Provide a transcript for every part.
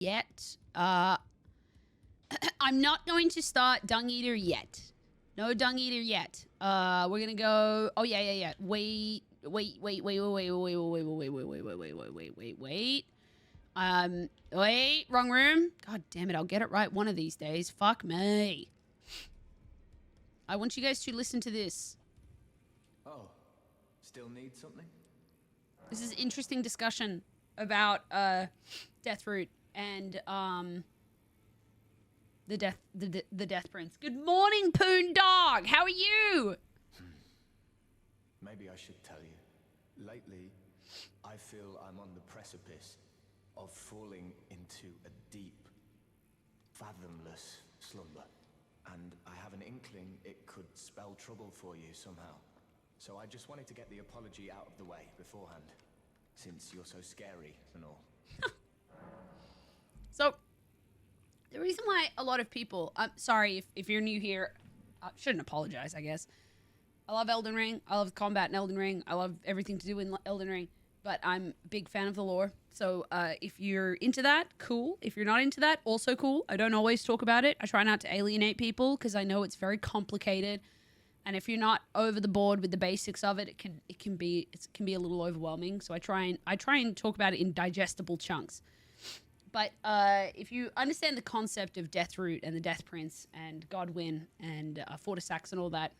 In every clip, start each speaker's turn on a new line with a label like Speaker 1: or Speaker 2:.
Speaker 1: yet. I'm not going to start Dung Eater yet. No Dung Eater yet. We're gonna go. Oh yeah. Wait. Wait. Wait. Wrong room. God damn it! I'll get it right one of these days. Fuck me. I want you guys to listen to this.
Speaker 2: Oh, still need something?
Speaker 1: This is interesting discussion about Deathroot and the Death Prince. Good morning, Poon Dog. How are you?
Speaker 2: Maybe I should tell you. Lately, I feel I'm on the precipice of falling into a deep, fathomless slumber. And I have an inkling it could spell trouble for you somehow. So I just wanted to get the apology out of the way beforehand, since you're so scary and all.
Speaker 1: So, the reason why a lot of people... I'm sorry if you're new here. I shouldn't apologize, I guess. I love Elden Ring. I love combat in Elden Ring. I love everything to do in Elden Ring. But I'm a big fan of the lore. So if you're into that, cool. If you're not into that, also cool. I don't always talk about it. I try not to alienate people because I know it's very complicated. And if you're not over the board with the basics of it, it can be a little overwhelming. So I try and talk about it in digestible chunks. But if you understand the concept of Deathroot and the Death Prince and Godwyn and Fortissax and all that,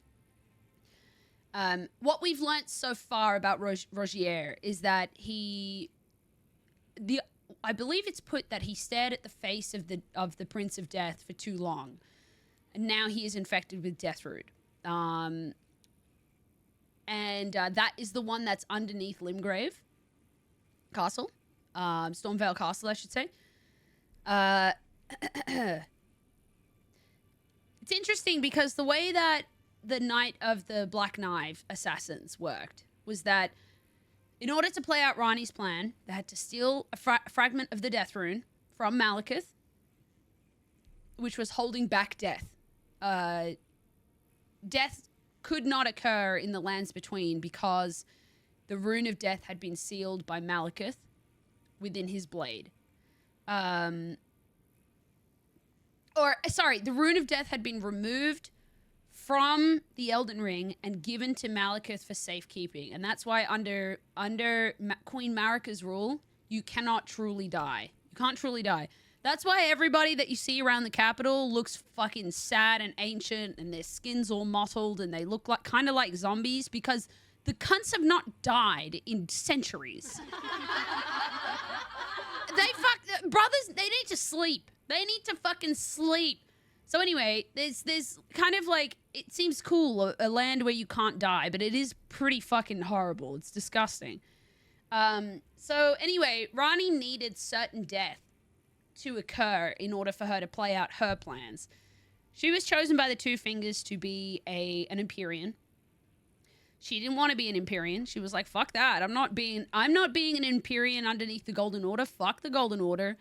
Speaker 1: what we've learnt so far about Rogier is that I believe it's put that he stared at the face of the Prince of Death for too long, and now he is infected with Deathroot. And that is the one that's underneath Limgrave Castle, Stormvale Castle, I should say. It's interesting because the way that the Knight of the Black Knife assassins worked was that in order to play out Ranni's plan, they had to steal a fragment of the Death Rune from Malekith, which was holding back death. Death could not occur in the lands between because the Rune of Death had been sealed by Malekith within his blade. The Rune of Death had been removed from the Elden Ring and given to Malekith for safekeeping. And that's why under Queen Marika's rule, you cannot truly die. You can't truly die. That's why everybody that you see around the capital looks fucking sad and ancient and their skin's all mottled and they look like kind of like zombies because the cunts have not died in centuries. Brothers, they need to sleep. They need to fucking sleep. So anyway, there's kind of like, it seems cool, a land where you can't die, but it is pretty fucking horrible. It's disgusting. So anyway, Ranni needed certain death to occur in order for her to play out her plans. She was chosen by the Two Fingers to be an Empyrean. She didn't want to be an Empyrean. She was like, fuck that. I'm not being an Empyrean underneath the Golden Order. Fuck the Golden Order.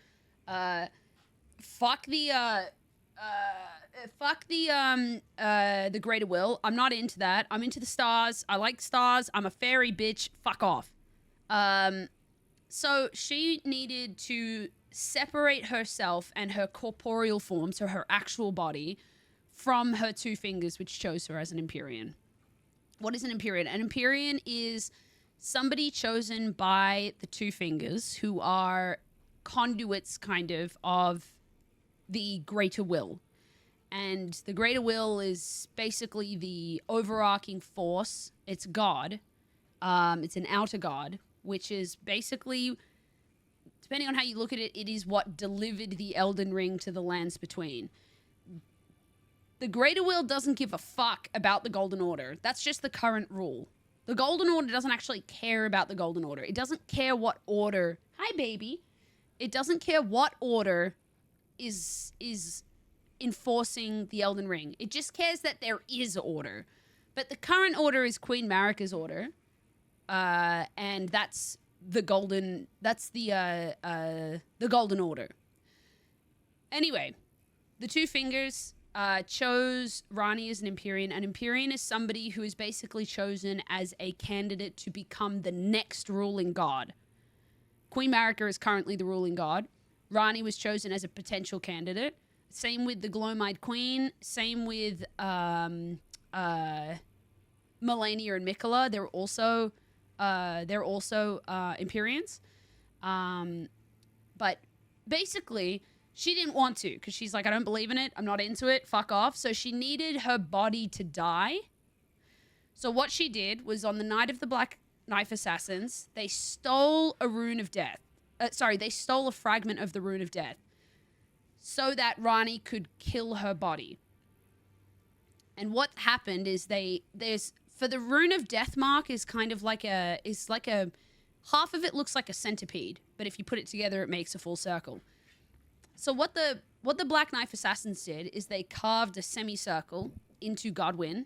Speaker 1: Fuck the Greater Will. I'm not into that. I'm into the stars. I like stars. I'm a fairy bitch. Fuck off. So she needed to separate herself and her corporeal form, so her actual body, from her Two Fingers, which chose her as an Empyrean. What is an Empyrean? An Empyrean is somebody chosen by the Two Fingers who are conduits, kind of the Greater Will. And the Greater Will is basically the overarching force. It's God. It's an outer God, which is basically, depending on how you look at it, it is what delivered the Elden Ring to the lands between. The Greater Will doesn't give a fuck about the Golden Order. That's just the current rule. The Golden Order doesn't actually care about the Golden Order. It doesn't care what order... Hi, baby. It doesn't care what order is enforcing the Elden Ring. It just cares that there is order. But the current order is Queen Marika's order. And that's the Golden... That's the Golden Order. Anyway, the Two Fingers... chose Ranni as an Empyrean. An Empyrean is somebody who is basically chosen as a candidate to become the next ruling god. Queen Marika is currently the ruling god. Ranni was chosen as a potential candidate. Same with the Gloam-Eyed Queen. Same with Melania and Mikola. They're also Empyreans. But basically, she didn't want to because she's like, I don't believe in it. I'm not into it. Fuck off. So she needed her body to die. So what she did was on the night of the Black Knife Assassins, they stole a rune of death. They stole a fragment of the rune of death so that Ranni could kill her body. And what happened is for the rune of death mark is kind of like half of it looks like a centipede, but if you put it together, it makes a full circle. So what the Black Knife Assassins did is they carved a semicircle into Godwyn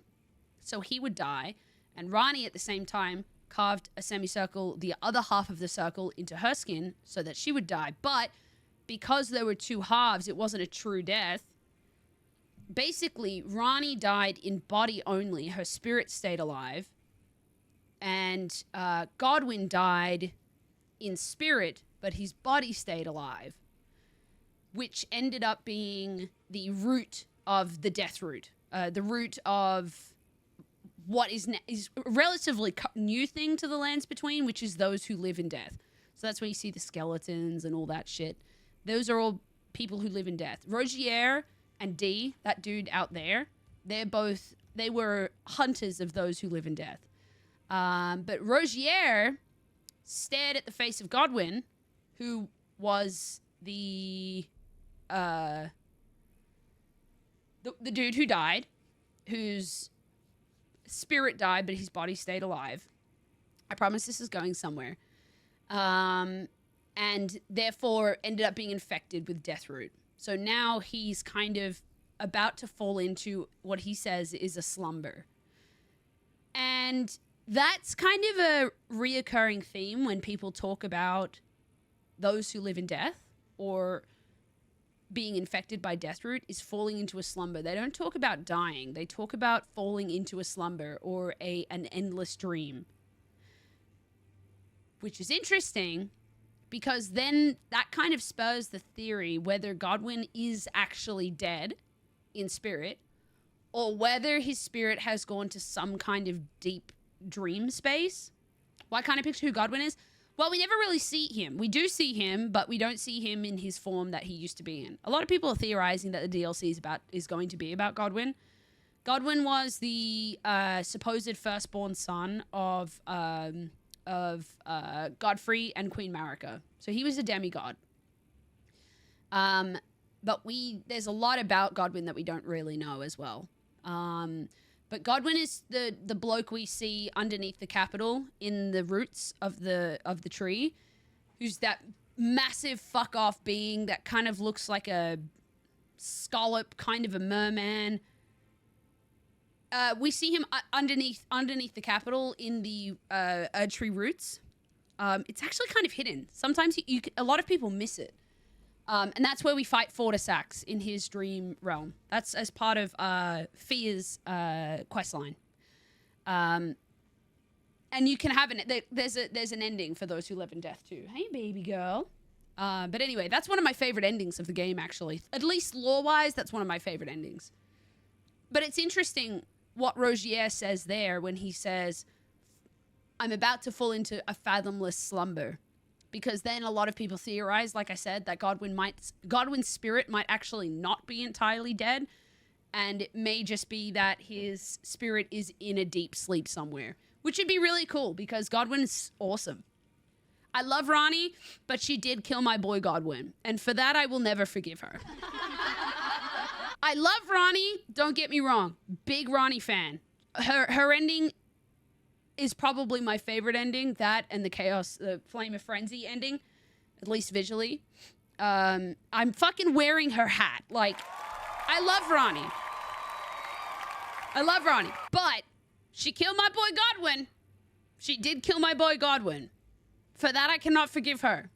Speaker 1: so he would die, and Ranni at the same time carved a semicircle, the other half of the circle, into her skin so that she would die. But because there were two halves, it wasn't a true death. Basically, Ranni died in body only. Her spirit stayed alive. And Godwyn died in spirit, but his body stayed alive, which ended up being the root of the Deathroot. The root of what is a relatively new thing to the Lands Between, which is those who live in death. So that's where you see the skeletons and all that shit. Those are all people who live in death. Rogier and Dee, that dude out there, they were hunters of those who live in death. But Rogier stared at the face of Godwyn, who was the dude who died, whose spirit died, but his body stayed alive. I promise this is going somewhere. And therefore ended up being infected with Deathroot. So now he's kind of about to fall into what he says is a slumber. And that's kind of a reoccurring theme when people talk about those who live in death or being infected by Deathroot, is falling into a slumber. They don't talk about dying. They talk about falling into a slumber or an endless dream. Which is interesting because then that kind of spurs the theory whether Godwyn is actually dead in spirit or whether his spirit has gone to some kind of deep dream space. Why can't I picture who Godwyn is? Well, we never really see him. We do see him, but we don't see him in his form that he used to be in. A lot of people are theorizing that the DLC is going to be about Godwyn. Godwyn was the supposed firstborn son of Godfrey and Queen Marika. So he was a demigod. But there's a lot about Godwyn that we don't really know as well. But Godwyn is the bloke we see underneath the capital in the roots of the tree, who's that massive fuck off being that kind of looks like a scallop, kind of a merman. We see him underneath the capital in the tree roots. It's actually kind of hidden. Sometimes a lot of people miss it. And that's where we fight Fortissax in his dream realm. That's as part of Fia's quest line. And you can have there's an ending for those who live in death too. Hey, baby girl. But anyway, that's one of my favorite endings of the game, actually. At least lore-wise, that's one of my favorite endings. But it's interesting what Rogier says there when he says, I'm about to fall into a fathomless slumber. Because then a lot of people theorize, like I said, that Godwyn's spirit might actually not be entirely dead. And it may just be that his spirit is in a deep sleep somewhere. Which would be really cool because Godwyn's awesome. I love Ranni, but she did kill my boy Godwyn. And for that, I will never forgive her. I love Ranni, don't get me wrong. Big Ranni fan. Her ending is probably my favorite ending. That and the Flame of Frenzy ending, at least visually. I'm fucking wearing her hat. Like, I love Ranni. But she killed my boy Godwyn. She did kill my boy Godwyn. For that, I cannot forgive her.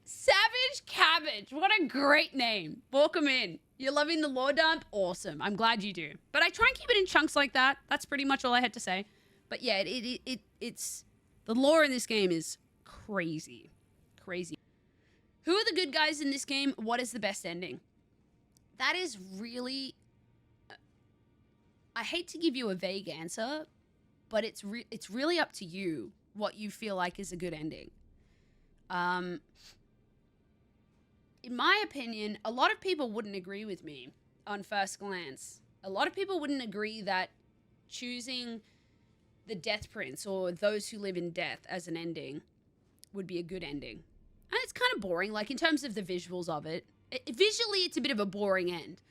Speaker 1: Savage Cabbage. What a great name. Welcome in. You're loving the lore dump? Awesome. I'm glad you do. But I try and keep it in chunks like that. That's pretty much all I had to say. But yeah, it's the lore in this game is crazy. Crazy. Who are the good guys in this game? What is the best ending? That is really... I hate to give you a vague answer, but it's really up to you what you feel like is a good ending. In my opinion, a lot of people wouldn't agree with me on first glance. A lot of people wouldn't agree that choosing the Death Prince or Those Who Live in Death as an ending would be a good ending. And it's kind of boring, like in terms of the visuals of it. Visually, it's a bit of a boring end.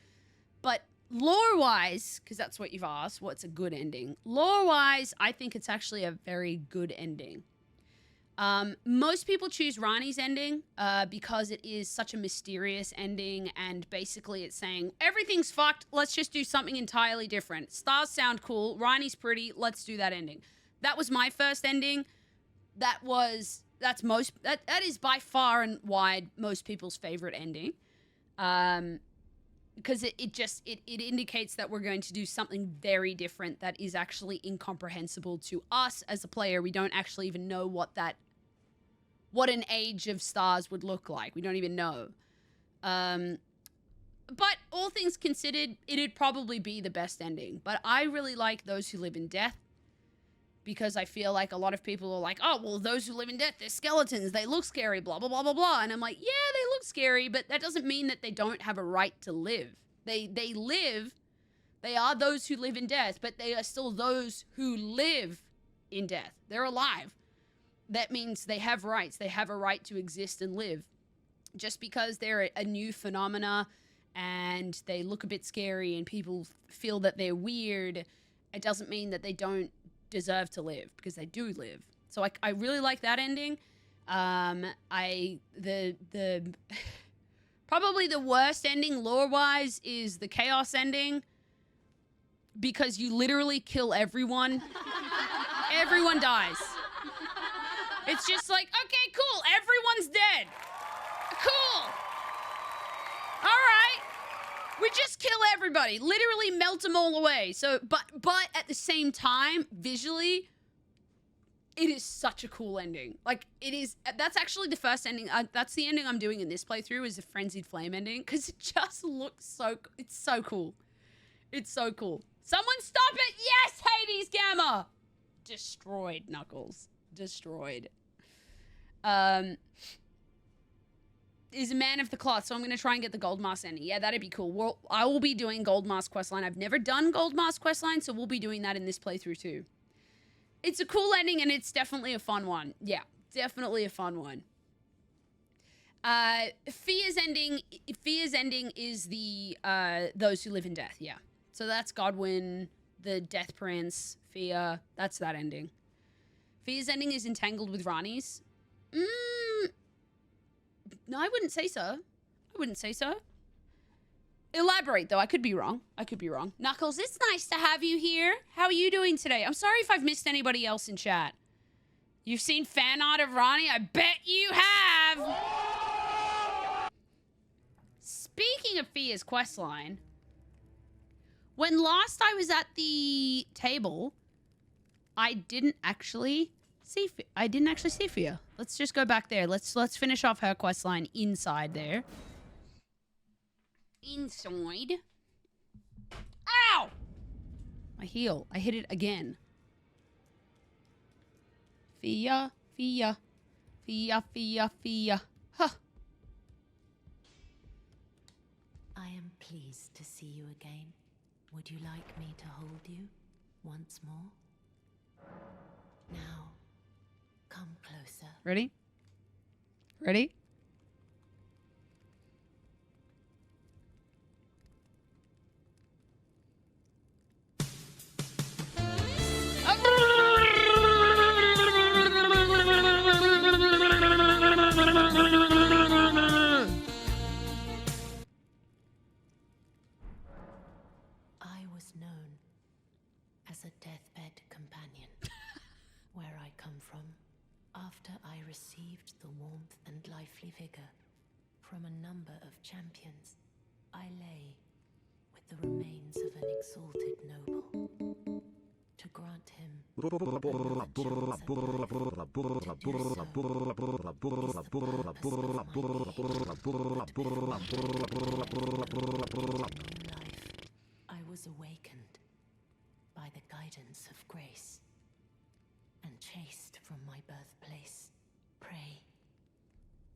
Speaker 1: But lore-wise, because that's what you've asked, what's a good ending? Lore-wise, I think it's actually a very good ending. Most people choose Ranni's ending because it is such a mysterious ending, and basically it's saying, everything's fucked, let's just do something entirely different. Stars sound cool, Ranni's pretty, let's do that ending. That was my first ending. That is by far and wide most people's favorite ending. Because it indicates that we're going to do something very different that is actually incomprehensible to us as a player. We don't actually even know what an Age of Stars would look like. We don't even know. But all things considered, it'd probably be the best ending. But I really like Those Who Live in Death, because I feel like a lot of people are like, oh, well, those who live in death, they're skeletons, they look scary, blah, blah, blah, blah, blah. And I'm like, yeah, they look scary, but that doesn't mean that they don't have a right to live. They live, they are those who live in death, but they are still those who live in death. They're alive. That means they have rights. They have a right to exist and live. Just because they're a new phenomena and they look a bit scary and people feel that they're weird, it doesn't mean that they don't deserve to live, because they do live. So I really like that ending. Probably the worst ending lore-wise is the Chaos ending, because you literally kill everyone. Everyone dies. It's just like, okay, cool, everyone's dead. Cool. All right. We just kill everybody. Literally melt them all away. So, but at the same time, visually, it is such a cool ending. Like, it is, that's actually the first ending. That's the ending I'm doing in this playthrough, is a Frenzied Flame ending, because it just looks so, it's so cool. It's so cool. Someone stop it! Yes, Hades Gamma! Destroyed, Knuckles. Destroyed. Is a man of the cloth, so I'm going to try and get the Gold Mask ending. Yeah, that'd be cool. Well, I will be doing Gold Mask questline. I've never done Gold Mask questline, so we'll be doing that in this playthrough too. It's a cool ending, and it's definitely a fun one. Yeah, definitely a fun one. Fia's ending is the Those Who Live in Death, yeah. So that's Godwyn, the Death Prince, Fia. That's that ending. Fia's ending is entangled with Ranni's. No, I wouldn't say so. I wouldn't say so. Elaborate, though. I could be wrong. I could be wrong. Knuckles, it's nice to have you here. How are you doing today? I'm sorry if I've missed anybody else in chat. You've seen fan art of Ranni? I bet you have! Speaking of Fia's questline, when last I was at the table, I didn't actually see Fia. Let's just go back there. Let's finish off her questline inside there. Inside. Ow! My heel. I hit it again. Fia, Fia, Fia, Fia, Fia. Huh.
Speaker 3: I am pleased to see you again. Would you like me to hold you once more? Now, come closer.
Speaker 1: Ready? Ready?
Speaker 3: I was known as a Deathbed Companion. Where I come from, after I received the warmth and lively vigor from a number of champions, I lay with the remains of an exalted noble. To grant grant him another chance at life. To do so is the purpose of my life. I was awakened by the guidance of grace and chased from my birthplace. Pray,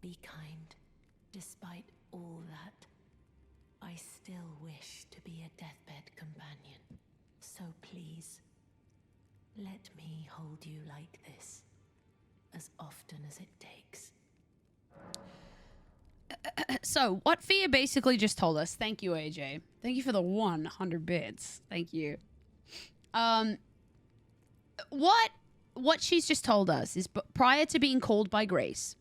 Speaker 3: be kind. Despite all that, I still wish to be a deathbed companion. So please, let me hold you like this as often as it takes.
Speaker 1: So, what Fia basically just told us, thank you, AJ. Thank you for the 100 bits. Thank you. What she's just told us is prior to being called by Grace,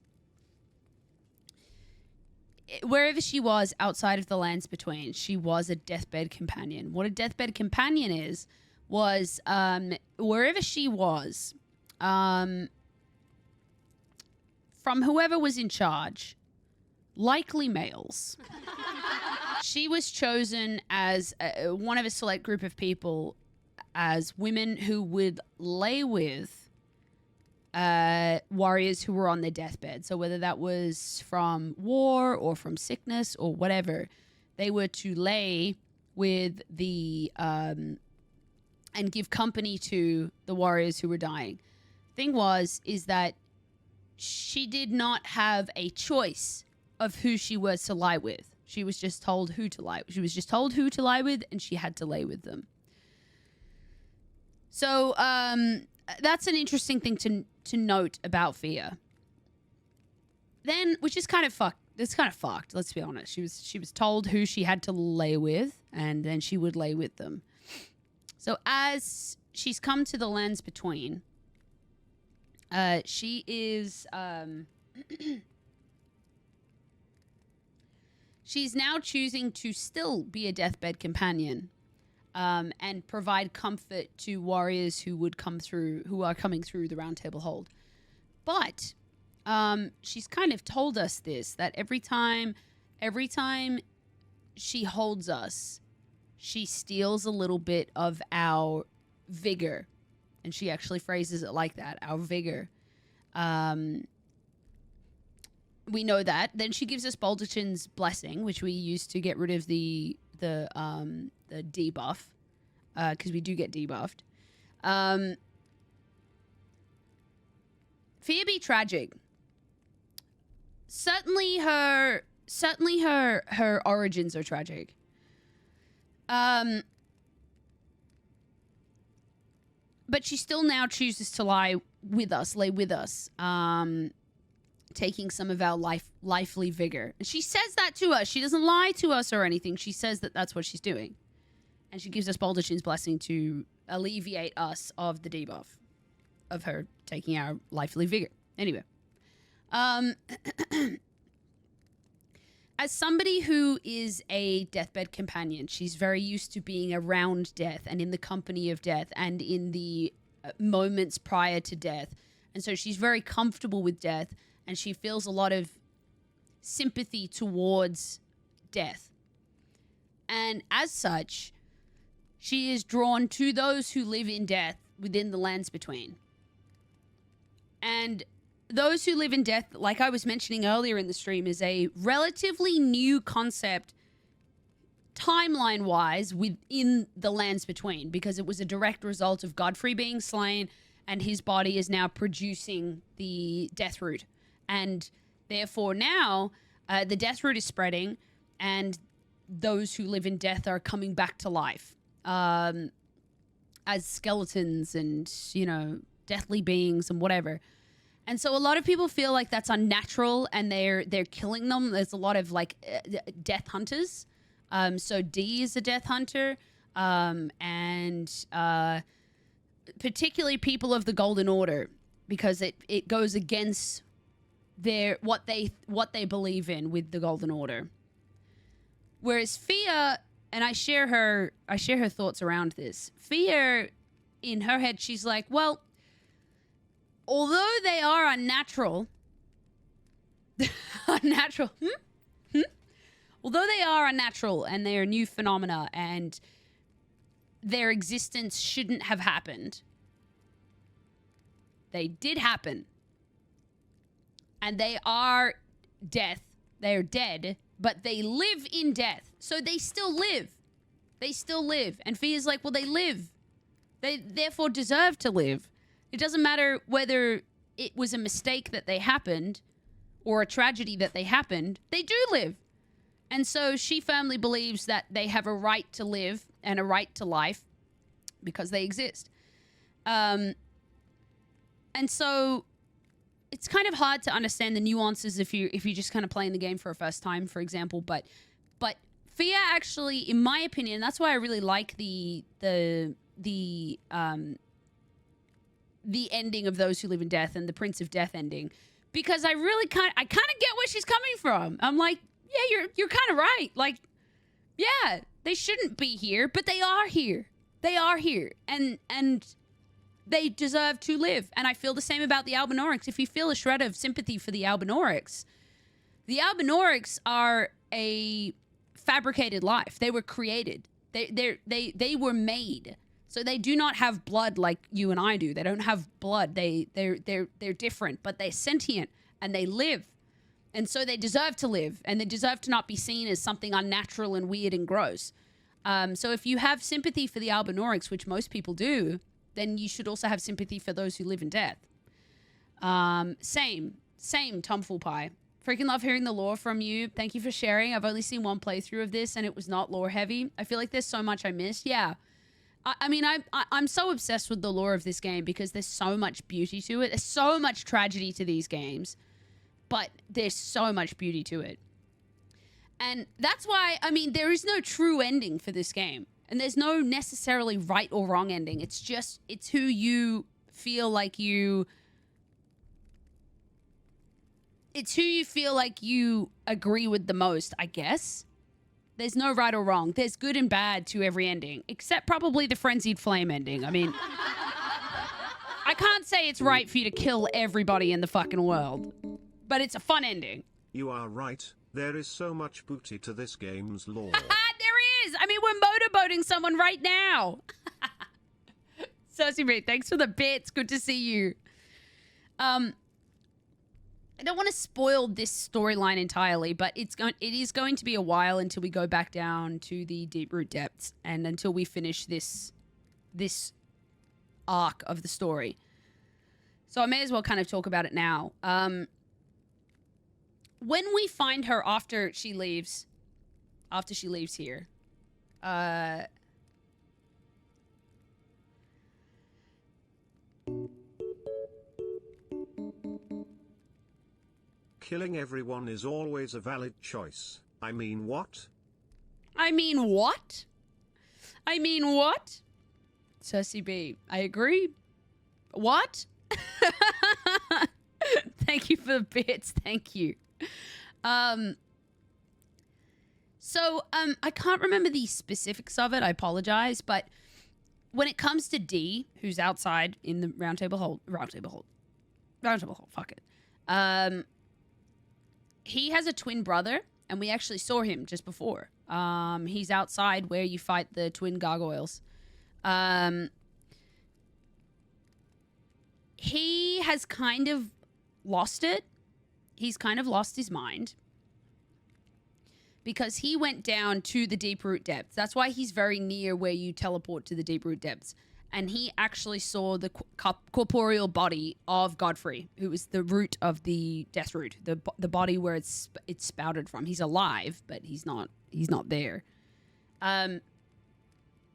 Speaker 1: wherever she was outside of the lands between, she was a deathbed companion. What a deathbed companion was wherever she was, from whoever was in charge, likely males. She was chosen as one of a select group of people as women who would lay with warriors who were on their deathbed. So whether that was from war or from sickness or whatever, they were to lay with the and give company to the warriors who were dying. Thing is that she did not have a choice of who she was to lie with. She was just told who to lie. She was just told who to lie with, and she had to lay with them. So that's an interesting thing to note about Fia. Then, which is kind of fucked. It's kind of fucked. Let's be honest. She was told who she had to lay with, and then she would lay with them. So as she's come to the lands between, she is she's now choosing to still be a deathbed companion. And provide comfort to warriors who are coming through the Round Table Hold. But she's kind of told us this, that every time she holds us, she steals a little bit of our vigor. And she actually phrases it like that, our vigor. We know that. Then she gives us Balderton's blessing, which we use to get rid of the debuff, because we do get debuffed. Fia be tragic. Certainly her origins are tragic. But she still now chooses to lay with us, taking some of our lively vigor. And she says that to us. She doesn't lie to us or anything. She says that that's what she's doing. And she gives us Balderton's blessing to alleviate us of the debuff of her taking our lively vigor. Anyway. As somebody who is a deathbed companion, she's very used to being around death and in the company of death and in the moments prior to death. And so she's very comfortable with death, and she feels a lot of sympathy towards death. And as such, she is drawn to those who live in death within the lands between. And those who live in death, like I was mentioning earlier in the stream, is a relatively new concept timeline-wise within the lands between, because it was a direct result of Godfrey being slain, and his body is now producing the Deathroot. And therefore now the Deathroot is spreading, and those who live in death are coming back to life as skeletons and, deathly beings and whatever. And so a lot of people feel like that's unnatural, and they're killing them. There's a lot of death hunters. So D is a death hunter, and particularly people of the Golden Order, because it goes against what they believe in with the Golden Order. Whereas Fia, and I share her thoughts around this. Fia, in her head, she's like, well, although they are unnatural, although they are unnatural and they are new phenomena and their existence shouldn't have happened, They did happen. And they are death. They're dead, but they live in death. So they still live. They still live. And Fia's like, well, they live. They therefore deserve to live. It doesn't matter whether it was a mistake that they happened or a tragedy that they happened. They do live. And so she firmly believes that they have a right to live and a right to life because they exist. And so it's kind of hard to understand the nuances if you're just kind of playing the game for a first time, for example. But Fia actually, in my opinion, that's why I really like the ending of Those Who Live in Death and the Prince of Death ending, because I kind of get where she's coming from. I'm like, yeah, you're kind of right. Like, yeah, they shouldn't be here, but they are here. They are here, and they deserve to live. And I feel the same about the Albinaurics. If you feel a shred of sympathy for the Albinaurics are a fabricated life. They were created. They were made. So they do not have blood like you and I do. They don't have blood. They're different, but they're sentient and they live. And so they deserve to live, and they deserve to not be seen as something unnatural and weird and gross. So if you have sympathy for the Albinaurics, which most people do, then you should also have sympathy for those who live in death. Same, Tomfool Pie. Freaking love hearing the lore from you. Thank you for sharing. I've only seen one playthrough of this, and it was not lore heavy. I feel like there's so much I missed. Yeah. I'm so obsessed with the lore of this game because there's so much beauty to it. There's so much tragedy to these games, but there's so much beauty to it. And that's why, there is no true ending for this game. And there's no necessarily right or wrong ending. It's who you feel like you... It's who you feel like you agree with the most, I guess. There's no right or wrong. There's good and bad to every ending, except probably the Frenzied Flame ending. I can't say it's right for you to kill everybody in the fucking world, but it's a fun ending.
Speaker 4: You are right. There is so much booty to this game's lore.
Speaker 1: There is. We're motorboating someone right now. Cersei Reed, thanks for the bits. Good to see you. I don't want to spoil this storyline entirely, but it is going to be a while until we go back down to the Deeproot depths and until we finish this arc of the story. So I may as well kind of talk about it now. When we find her after she leaves here,
Speaker 4: Killing everyone is always a valid choice. I mean what?
Speaker 1: Cersei B, I agree. What? Thank you for the bits. Thank you. So I can't remember the specifics of it. I apologize. But when it comes to D, who's outside in the round table hold, fuck it. He has a twin brother, and we actually saw him just before. He's outside where you fight the twin gargoyles. He has kind of lost it. He's kind of lost his mind because he went down to the Deeproot depths. That's why he's very near where you teleport to the Deeproot depths. And he actually saw the corporeal body of Godfrey, who was the root of the Deathroot, the body where it's spouted from. He's alive, but he's not there. And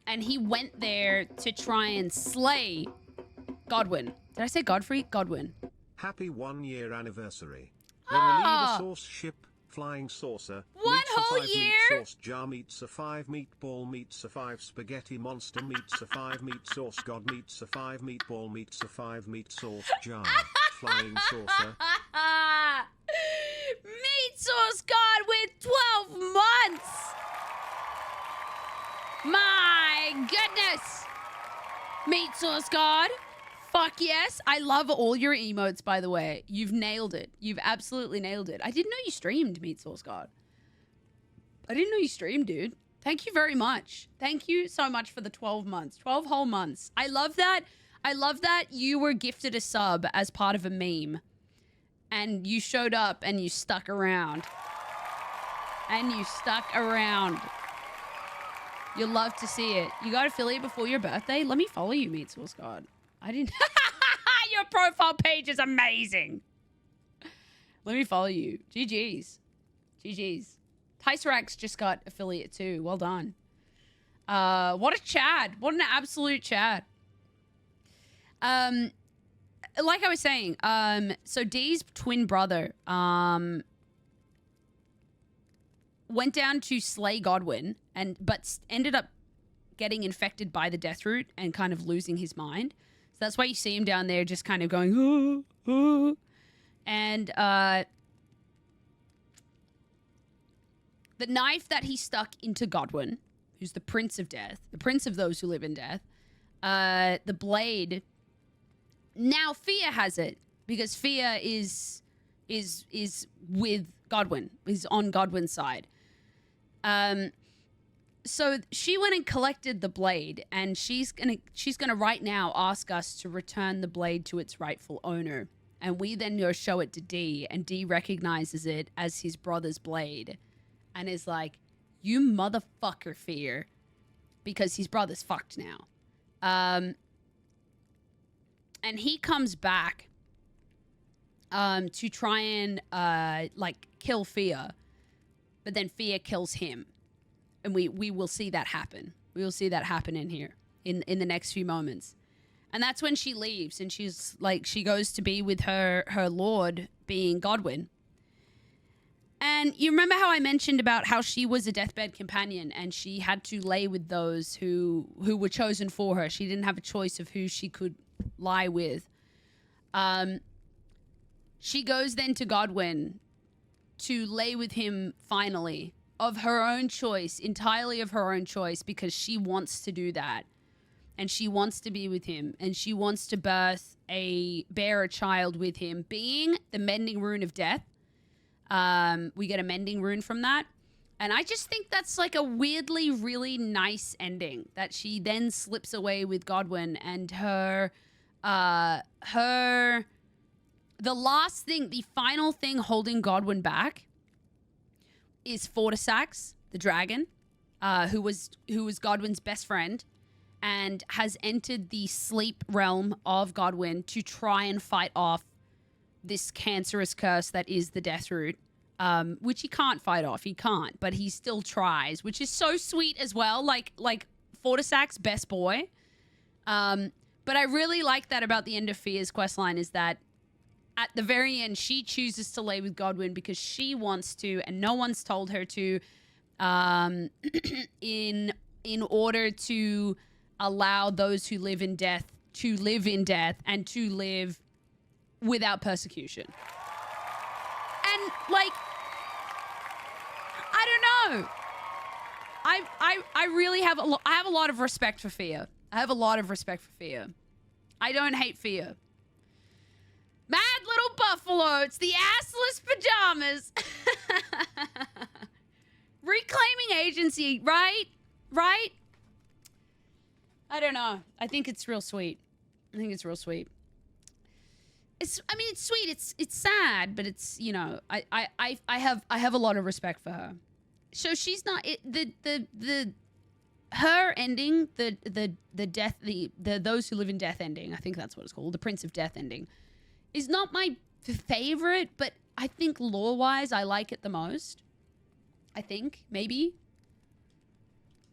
Speaker 1: he went there to try and slay Godwyn. Did I say Godfrey? Godwyn.
Speaker 4: Happy 1 year anniversary. The reliever sauce ship, flying saucer.
Speaker 1: 1 whole
Speaker 4: meets a 5
Speaker 1: year?
Speaker 4: Meat sauce jar meets a 5 meatball meets a 5 spaghetti monster meets a 5 meat sauce god meets a 5 meatball meets a 5 meat sauce jar. Flying saucer.
Speaker 1: Meat sauce god with 12 months. My goodness. Meat sauce god. Fuck yes. I love all your emotes, by the way. You've nailed it. You've absolutely nailed it. I didn't know you streamed, Meat Sauce God. I didn't know you streamed, dude. Thank you very much. Thank you so much for the 12 months. 12 whole months. I love that. I love that you were gifted a sub as part of a meme. And you showed up and you stuck around. And you stuck around. You'll love to see it. You got affiliate before your birthday? Let me follow you, Meat Source God. I didn't... Your profile page is amazing. Let me follow you. GG's. GG's. Ticerax just got affiliate too. Well done. What a Chad. What an absolute Chad. Like I was saying, so Dee's twin brother went down to slay Godwyn, but ended up getting infected by the Deathroot and kind of losing his mind. So that's why you see him down there just kind of going, oh, oh. And the knife that he stuck into Godwyn, who's the Prince of Death, the Prince of those who live in death, the blade... Now Fia has it because Fia is with Godwyn. Is on Godwyn's side. So she went and collected the blade, and she's gonna right now ask us to return the blade to its rightful owner. And we then go show it to Dee, and Dee recognizes it as his brother's blade, and is like, "You motherfucker, Fia," because his brother's fucked now. And he comes back to try and kill Fia, but then Fia kills him, and we will see that happen. We will see that happen in here in the next few moments, and that's when she leaves, and she's like, she goes to be with her lord, being Godwyn. And you remember how I mentioned about how she was a deathbed companion, and she had to lay with those who were chosen for her. She didn't have a choice of who she could lie with. She goes then to Godwyn to lay with him finally, of her own choice, entirely of her own choice, because she wants to do that, and she wants to be with him, and she wants to bear a child with him, being the mending rune of death. We get a mending rune from that. And I just think that's like a weirdly really nice ending, that she then slips away with Godwyn, and the final thing holding Godwyn back is Fortissax, the dragon, who was Godwyn's best friend, and has entered the sleep realm of Godwyn to try and fight off this cancerous curse that is the Deathroot. Which he can't fight off. He can't, but he still tries, which is so sweet as well. Like Fortissax, best boy. But I really like that about the end of Fia's questline, is that at the very end, she chooses to lay with Godwyn because she wants to, and no one's told her to, in order to allow those who live in death to live in death and to live without persecution. And like, I don't know. I really have I have a lot of respect for Fia. I have a lot of respect for Fia. I don't hate Fia. Mad little buffalo. It's the assless pajamas. Reclaiming agency, right? Right? I don't know. I think it's real sweet. I think it's real sweet. It's sweet. It's sad, but it's, you know, I have a lot of respect for her. So she's not her ending, the death, the those who live in death ending, I think that's what it's called, the Prince of Death ending, is not my favorite, but I think lore-wise I like it the most. I think, maybe.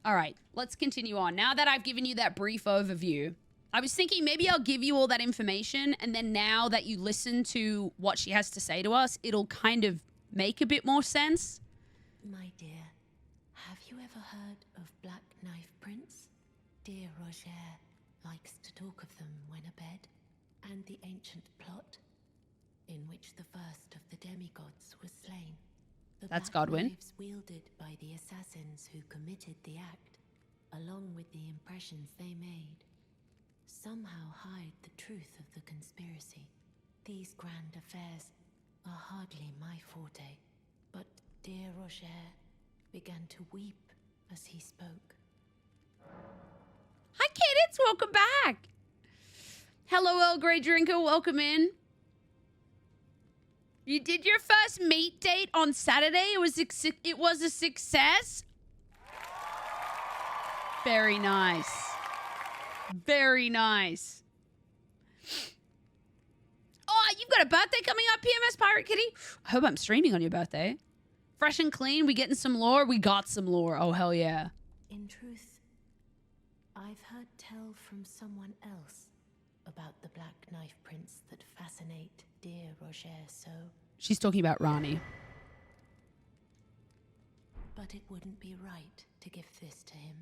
Speaker 1: All right, let's continue on. Now that I've given you that brief overview, I was thinking maybe I'll give you all that information, and then now that you listen to what she has to say to us, it'll kind of make a bit more sense.
Speaker 3: My dear, have you ever heard of Black Knife Prince? Dear Roger likes to talk of them when abed, and the ancient plot in which the first of the demigods was slain. The
Speaker 1: That's
Speaker 3: black
Speaker 1: Godwyn.
Speaker 3: knives wielded by the assassins who committed the act, along with the impressions they made, somehow hide the truth of the conspiracy. These grand affairs are hardly my forte, but dear Roger began to weep as he spoke.
Speaker 1: Hi, Cadence. Welcome back. Hello, Earl Grey Drinker. Welcome in. You did your first meat date on Saturday. It was a success. Very nice. Very nice. Oh, you've got a birthday coming up, PMS Pirate Kitty. I hope I'm streaming on your birthday. Fresh and clean. We getting some lore? We got some lore. Oh, hell yeah.
Speaker 3: In truth, I've heard tell from someone else about the Black Knife Prince that fascinate dear Roger so.
Speaker 1: She's talking about Ranni.
Speaker 3: But it wouldn't be right to give this to him,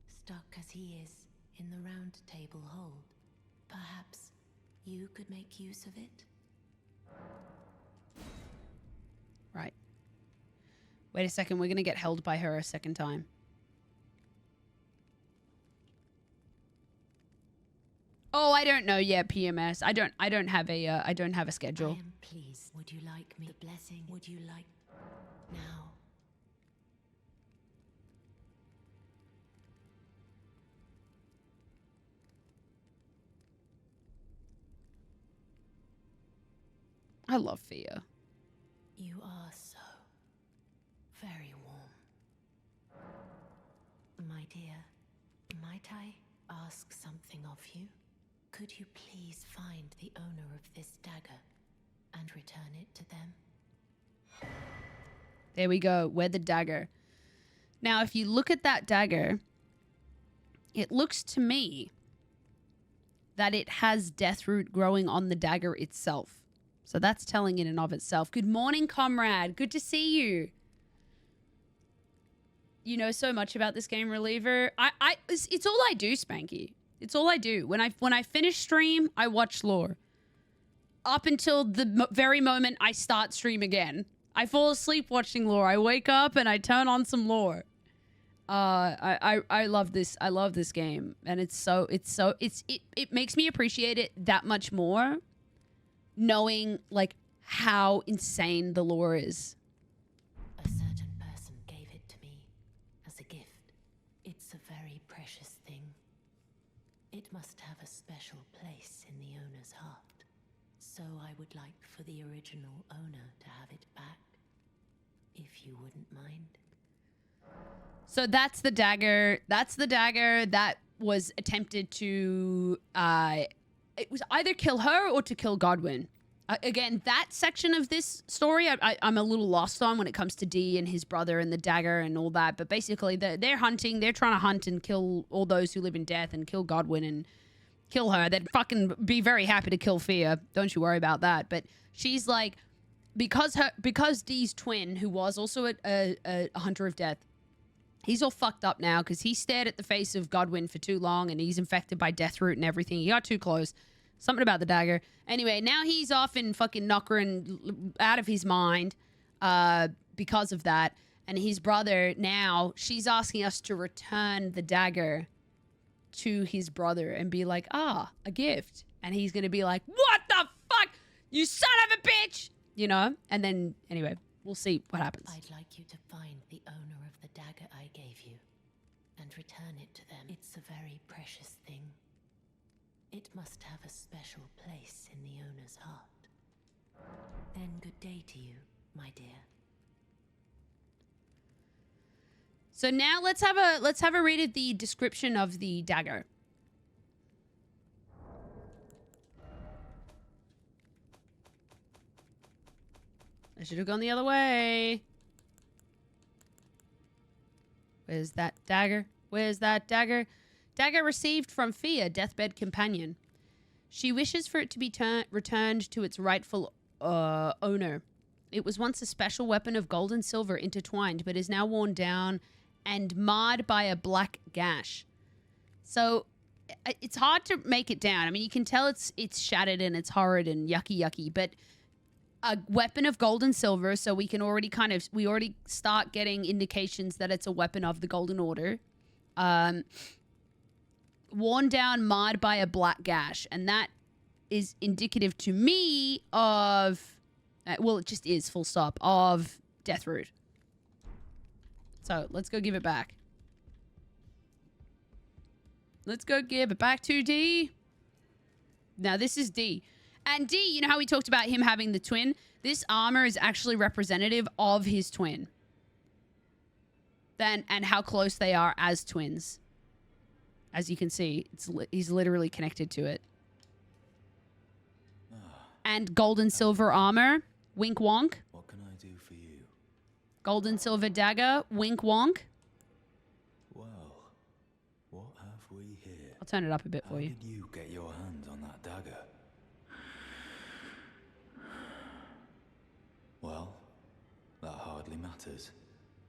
Speaker 3: stuck as he is in the Round Table hold. Perhaps you could make use of it?
Speaker 1: Right. Wait a second. We're going to get held by her a second time. Oh, I don't know yet, PMS. I don't have a schedule.
Speaker 3: I am pleased. Would you like me? The blessing. Would you like now?
Speaker 1: I love Fia.
Speaker 3: You are so very warm. My dear, might I ask something of you? Could you please find the owner of this dagger and return it to them?
Speaker 1: There we go. We're the dagger. Now, if you look at that dagger, it looks to me that it has Deathroot growing on the dagger itself. So that's telling in and of itself. Good morning, comrade. Good to see you. You know so much about this game, Reliever. It's all I do, Spanky. It's all I do. When I finish stream, I watch lore. Up until the very moment I start stream again. I fall asleep watching lore. I wake up and I turn on some lore. I love this. I love this game. And it makes me appreciate it that much more, knowing like how insane the lore is.
Speaker 3: A certain person gave it to me as a gift. It's a very precious thing. It must have a special place in the owner's heart. So I would like for the original owner to have it back, if you wouldn't mind.
Speaker 1: So that's the dagger. That's the dagger that was attempted to... it was either kill her or to kill Godwyn. Again, that section of this story, I'm a little lost on when it comes to Dee and his brother and the dagger and all that. But basically, they're hunting. They're trying to hunt and kill all those who live in death and kill Godwyn and kill her. They'd fucking be very happy to kill Fia. Don't you worry about that. But she's like, because Dee's twin, who was also a hunter of death, he's all fucked up now because he stared at the face of Godwyn for too long and he's infected by Deathroot and everything. He got too close. Something about the dagger. Anyway, now he's off in fucking knockering out of his mind because of that. And his brother now, she's asking us to return the dagger to his brother and be like, a gift. And he's going to be like, what the fuck? You son of a bitch! You know? And then, anyway, we'll see what happens.
Speaker 3: I'd like you to find the owner of the dagger I gave you and return it to them. It's a very precious thing. It must have a special place in the owner's heart. Then good day to you, my dear.
Speaker 1: So now let's have a read of the description of the dagger. I should have gone the other way. Where's that dagger? Where's that dagger? Dagger received from Fia, Deathbed Companion. She wishes for it to be returned to its rightful owner. It was once a special weapon of gold and silver intertwined, but is now worn down and marred by a black gash. So it's hard to make it down. I mean, you can tell it's shattered and it's horrid and yucky, but a weapon of gold and silver, so we can already we already start getting indications that it's a weapon of the Golden Order. Worn down, marred by a black gash. And that is indicative to me of... well, it just is, full stop, of Deathroot. So, let's go give it back. Let's go give it back to Dee. Now, this is D. And D, you know how we talked about him having the twin? This armor is actually representative of his twin. And how close they are as twins. As you can see, he's literally connected to it. And gold and silver armor, wink wonk.
Speaker 2: What can I do for you?
Speaker 1: Gold and silver dagger, wink wonk.
Speaker 2: Well, what have we here?
Speaker 1: I'll turn it up a bit for you.
Speaker 2: How did you get your hands on that dagger? Well, that hardly matters.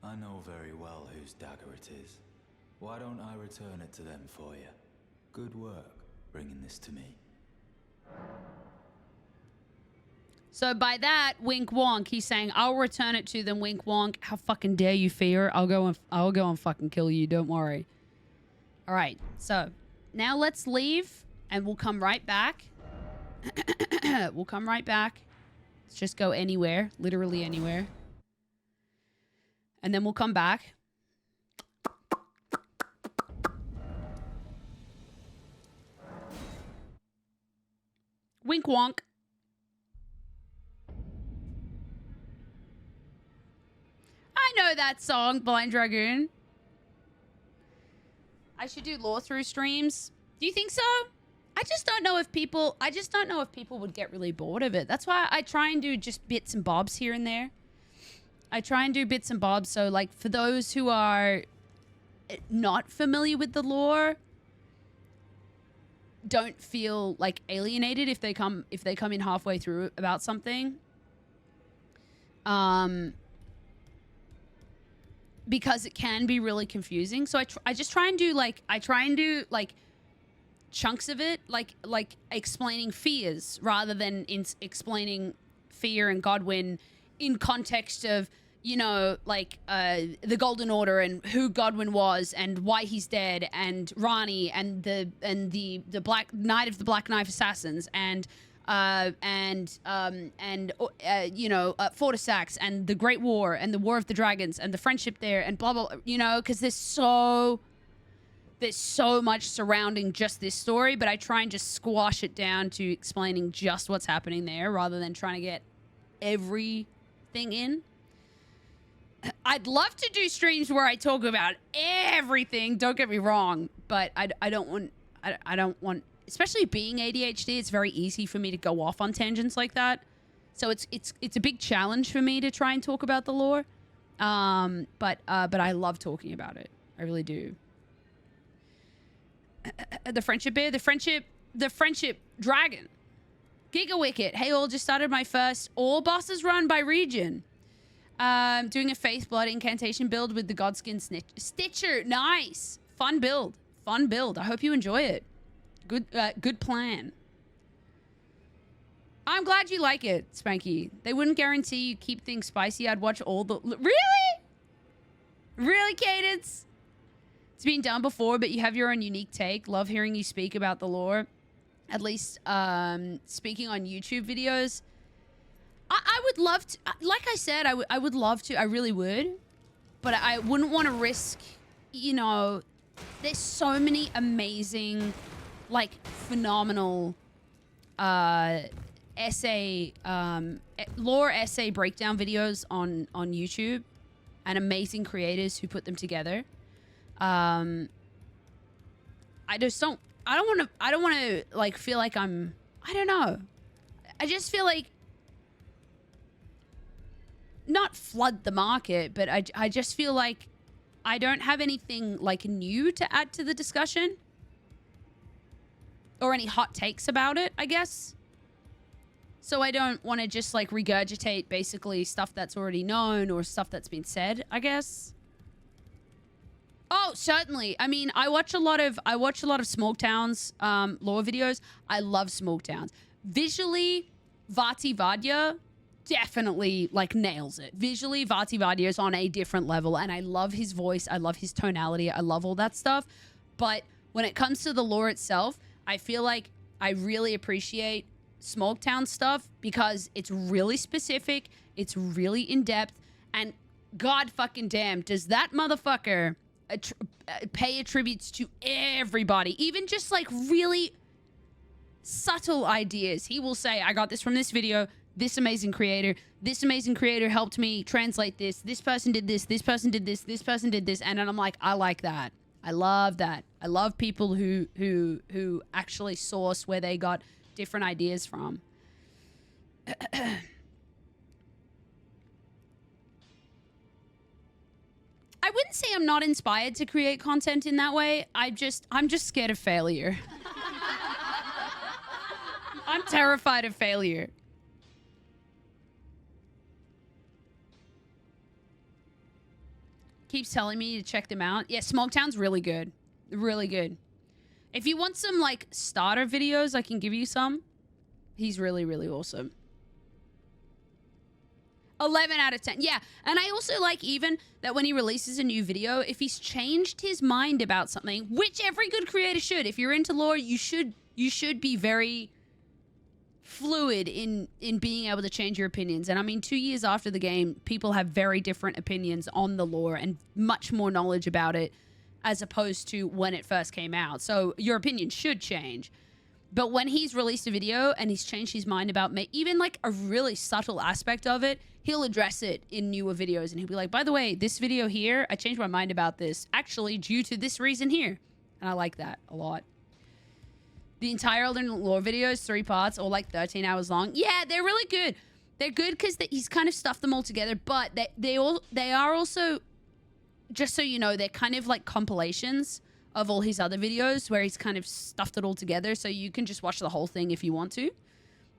Speaker 2: I know very well whose dagger it is. Why don't I return it to them for you? Good work bringing this to me.
Speaker 1: So by that, wink wonk, he's saying, I'll return it to them, wink wonk. How fucking dare you, Fia? I'll go and fucking kill you, don't worry. All right, so now let's leave and we'll come right back. We'll come right back. Let's just go anywhere, literally anywhere. And then we'll come back. Wink wonk. I know that song, Blind Dragoon. I should do lore through streams. Do you think so? I just don't know if people would get really bored of it. That's why I try and do just bits and bobs here and there. I try and do bits and bobs. So like for those who are not familiar with the lore, don't feel like alienated if they come in halfway through about something. Because it can be really confusing. So I just try and do like chunks of it, like explaining fears rather than explaining Fia and Godwyn in context of, you know, like the Golden Order and who Godwyn was and why he's dead, and Ranni and the Black Knight of the Black Knife Assassins and Fortissax and the Great War and the War of the Dragons and the friendship there and blah blah, you know, because there's so much surrounding just this story, but I try and just squash it down to explaining just what's happening there rather than trying to get everything in. I'd love to do streams where I talk about everything, don't get me wrong, but I don't want, especially being ADHD, it's very easy for me to go off on tangents like that. So it's a big challenge for me to try and talk about the lore. But I love talking about it. I really do. The friendship bear, the friendship dragon. Giga Wicket. Hey all, just started my first all bosses run by region. Doing a Faith Blood incantation build with the Godskin Stitcher. Nice. Fun build. I hope you enjoy it. Good plan. I'm glad you like it, Spanky. They wouldn't guarantee you keep things spicy. I'd watch all the... Really? Really, Cadence? It's been done before, but you have your own unique take. Love hearing you speak about the lore. At least speaking on YouTube videos. I would love to... Like I said, I would love to. I really would. But I wouldn't want to risk, you know... There's so many amazing... like phenomenal essay lore essay breakdown videos on YouTube, and amazing creators who put them together. I don't want to like feel like I don't know. I just feel like not flood the market, but I just feel like I don't have anything like new to add to the discussion. Or any hot takes about it, I guess. So I don't want to just like regurgitate basically stuff that's already known or stuff that's been said, I guess. Oh, certainly. I mean, I watch a lot of Smog Towns lore videos. I love Smog Towns. Visually, Vati Vadya definitely like nails it. Visually, Vati Vadya is on a different level, and I love his voice. I love his tonality. I love all that stuff. But when it comes to the lore itself, I feel like I really appreciate Smogtown stuff because it's really specific, it's really in-depth, and god fucking damn, does that motherfucker pay tributes to everybody, even just like really subtle ideas. He will say, I got this from this video, this amazing creator helped me translate this person did this person did this person did this, and then I'm like, I like that. I love that. I love people who actually source where they got different ideas from. I wouldn't say I'm not inspired to create content in that way. I'm just scared of failure. I'm terrified of failure. Keeps telling me to check them out. Yeah, Smogtown's really good. Really good. If you want some, like, starter videos, I can give you some. He's really, really awesome. 11 out of 10. Yeah, and I also like even that when he releases a new video, if he's changed his mind about something, which every good creator should. If you're into lore, you should be very fluid in being able to change your opinions. And I mean, 2 years after the game, people have very different opinions on the lore and much more knowledge about it as opposed to when it first came out. So your opinion should change. But when he's released a video and he's changed his mind about even like a really subtle aspect of it, he'll address it in newer videos and he'll be like, by the way, this video here, I changed my mind about this actually due to this reason here. And I like that a lot. The entire Elden lore videos, 3 parts, or like 13 hours long. Yeah, they're really good. They're good because he's kind of stuffed them all together, but they are also, just so you know, they're kind of like compilations of all his other videos where he's kind of stuffed it all together, so you can just watch the whole thing if you want to.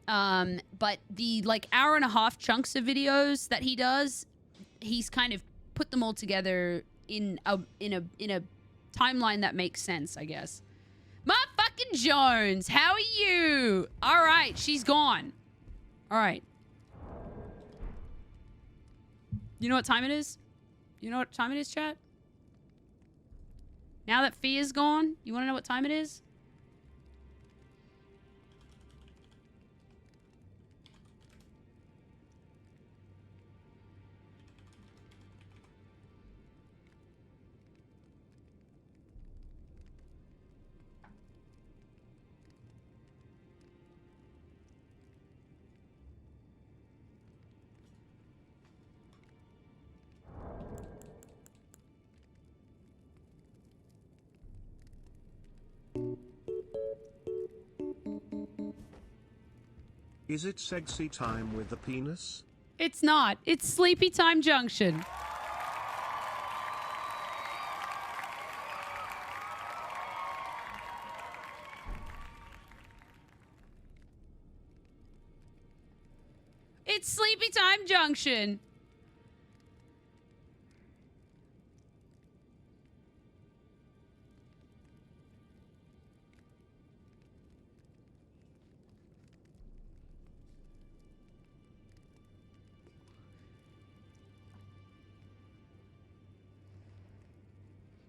Speaker 1: But the like hour-and-a-half chunks of videos that he does, he's kind of put them all together in a timeline that makes sense, I guess. Motherfucking Jones, how are you? All right, she's gone. All right. You know what time it is? You know what time it is, chat? Now that Fia's gone, you want to know what time it is?
Speaker 4: Is it sexy time with the penis?
Speaker 1: It's not. It's Sleepy Time Junction. It's Sleepy Time Junction.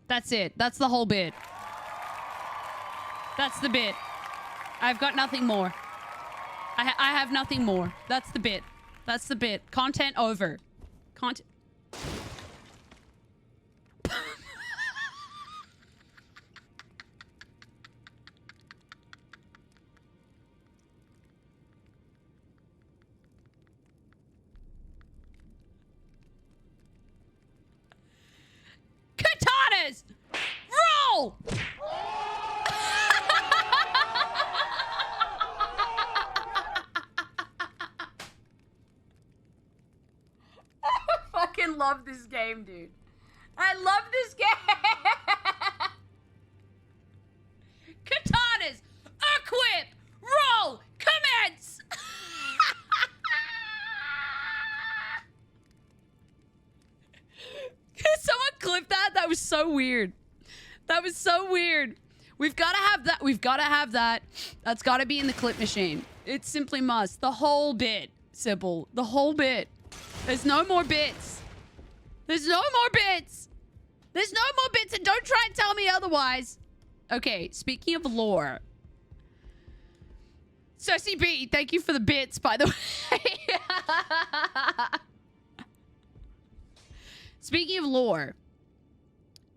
Speaker 1: That's it. That's the whole bit. That's the bit. I've got nothing more. I have nothing more. That's the bit. That's the bit. Content over. Content. Katanas! Roll! I fucking love this game, dude. I love this game. Katanas! Equip! Roll! Commence! Someone clip that? That was so weird. That was so weird. We've got to have that. We've got to have that. That's got to be in the clip machine. It simply must. The whole bit, Sybil. The whole bit. There's no more bits. There's no more bits. There's no more bits, and don't try and tell me otherwise. Okay, speaking of lore. Cersei B, thank you for the bits, by the way. Speaking of lore,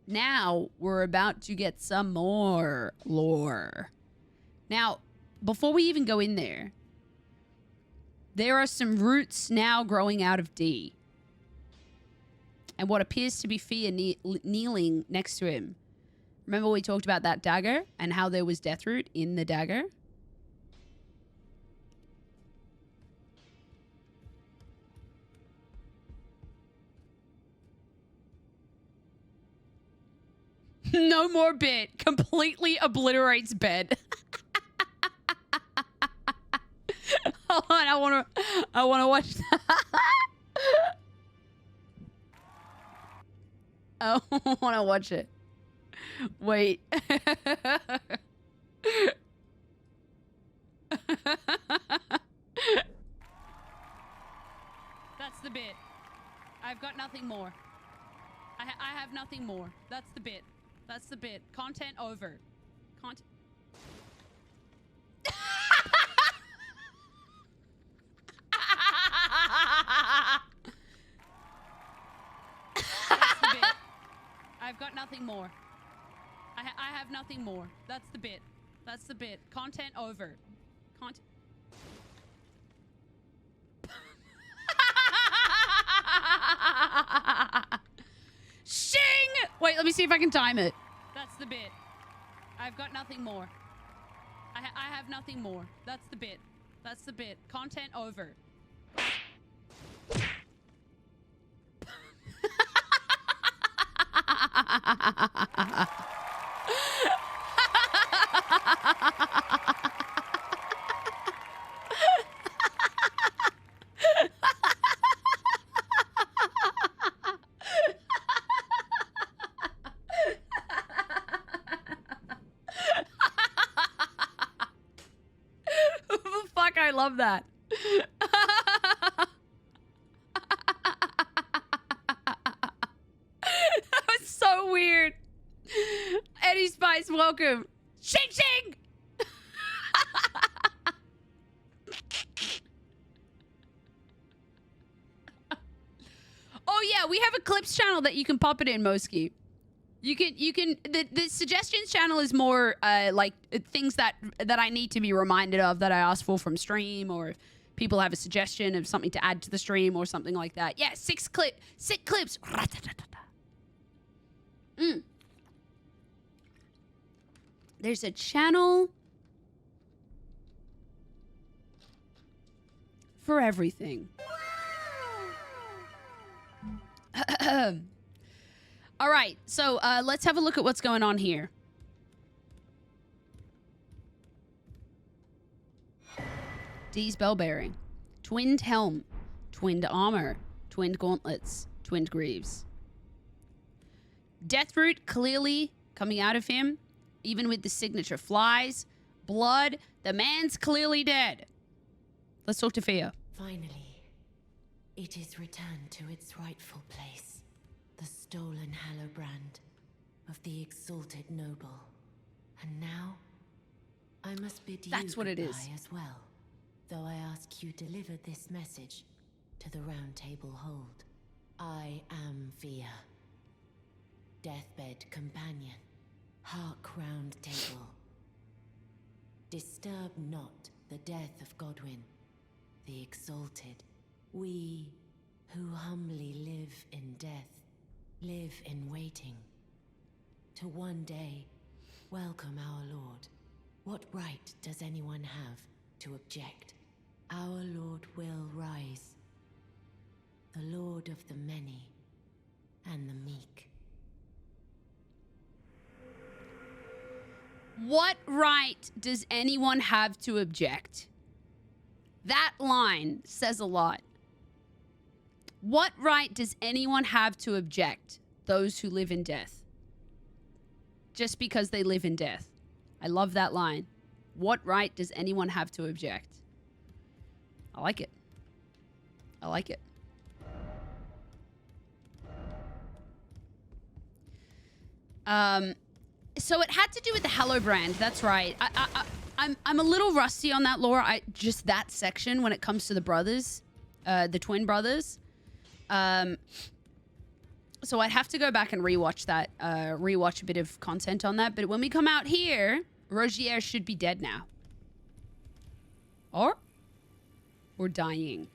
Speaker 1: now we're about to get some more lore. Now, before we even go in there, there are some roots now growing out of D. And what appears to be Fia kneeling next to him. Remember we talked about that dagger and how there was Deathroot in the dagger? No more bit. Completely obliterates bed. Hold on, I wanna watch that. I wanna watch it. Wait. That's the bit. I've got nothing more. I have nothing more. That's the bit. That's the bit. Content over. Content. That's the bit. I've got nothing more. I have nothing more. That's the bit. That's the bit. Content over. Content. Shing! Wait, let me see if I can time it. That's the bit. I've got nothing more. I have nothing more. That's the bit. That's the bit. Content over. Fuck, I love that. That was so weird. Eddie Spice, welcome. Shing shing! Oh yeah, we have a clips channel that you can pop it in, Moski. You can the suggestions channel is more like things that I need to be reminded of that I asked for from stream, or if people have a suggestion of something to add to the stream or something like that. Yeah, six clips. There's a channel for everything. All right, so let's have a look at what's going on here. D's bell bearing, twinned helm, twinned armor, twinned gauntlets, twinned greaves. Deathroot clearly coming out of him, even with the signature flies, blood. The man's clearly dead. Let's talk to Fia.
Speaker 3: Finally, it is returned to its rightful place. The stolen hallowbrand of the exalted noble. And now, I must bid you goodbye as well. Though I ask you deliver this message to the Round Table Hold. I am Fia, Deathbed Companion, Hark Round Table. Disturb not the death of Godwyn, the exalted. We who humbly live in death, live in waiting, to one day welcome our Lord. What right does anyone have to object? Our Lord will rise, the Lord of the many and the meek.
Speaker 1: What right does anyone have to object? That line says a lot. What right does anyone have to object? Those who live in death. Just because they live in death. I love that line. What right does anyone have to object? I like it. I like it. So it had to do with the hallowbrand. That's right. I'm a little rusty on that lore. Just that section when it comes to the brothers, the twin brothers. So I'd have to go back and rewatch that, rewatch a bit of content on that. But when we come out here, Rogier should be dead now. Or dying.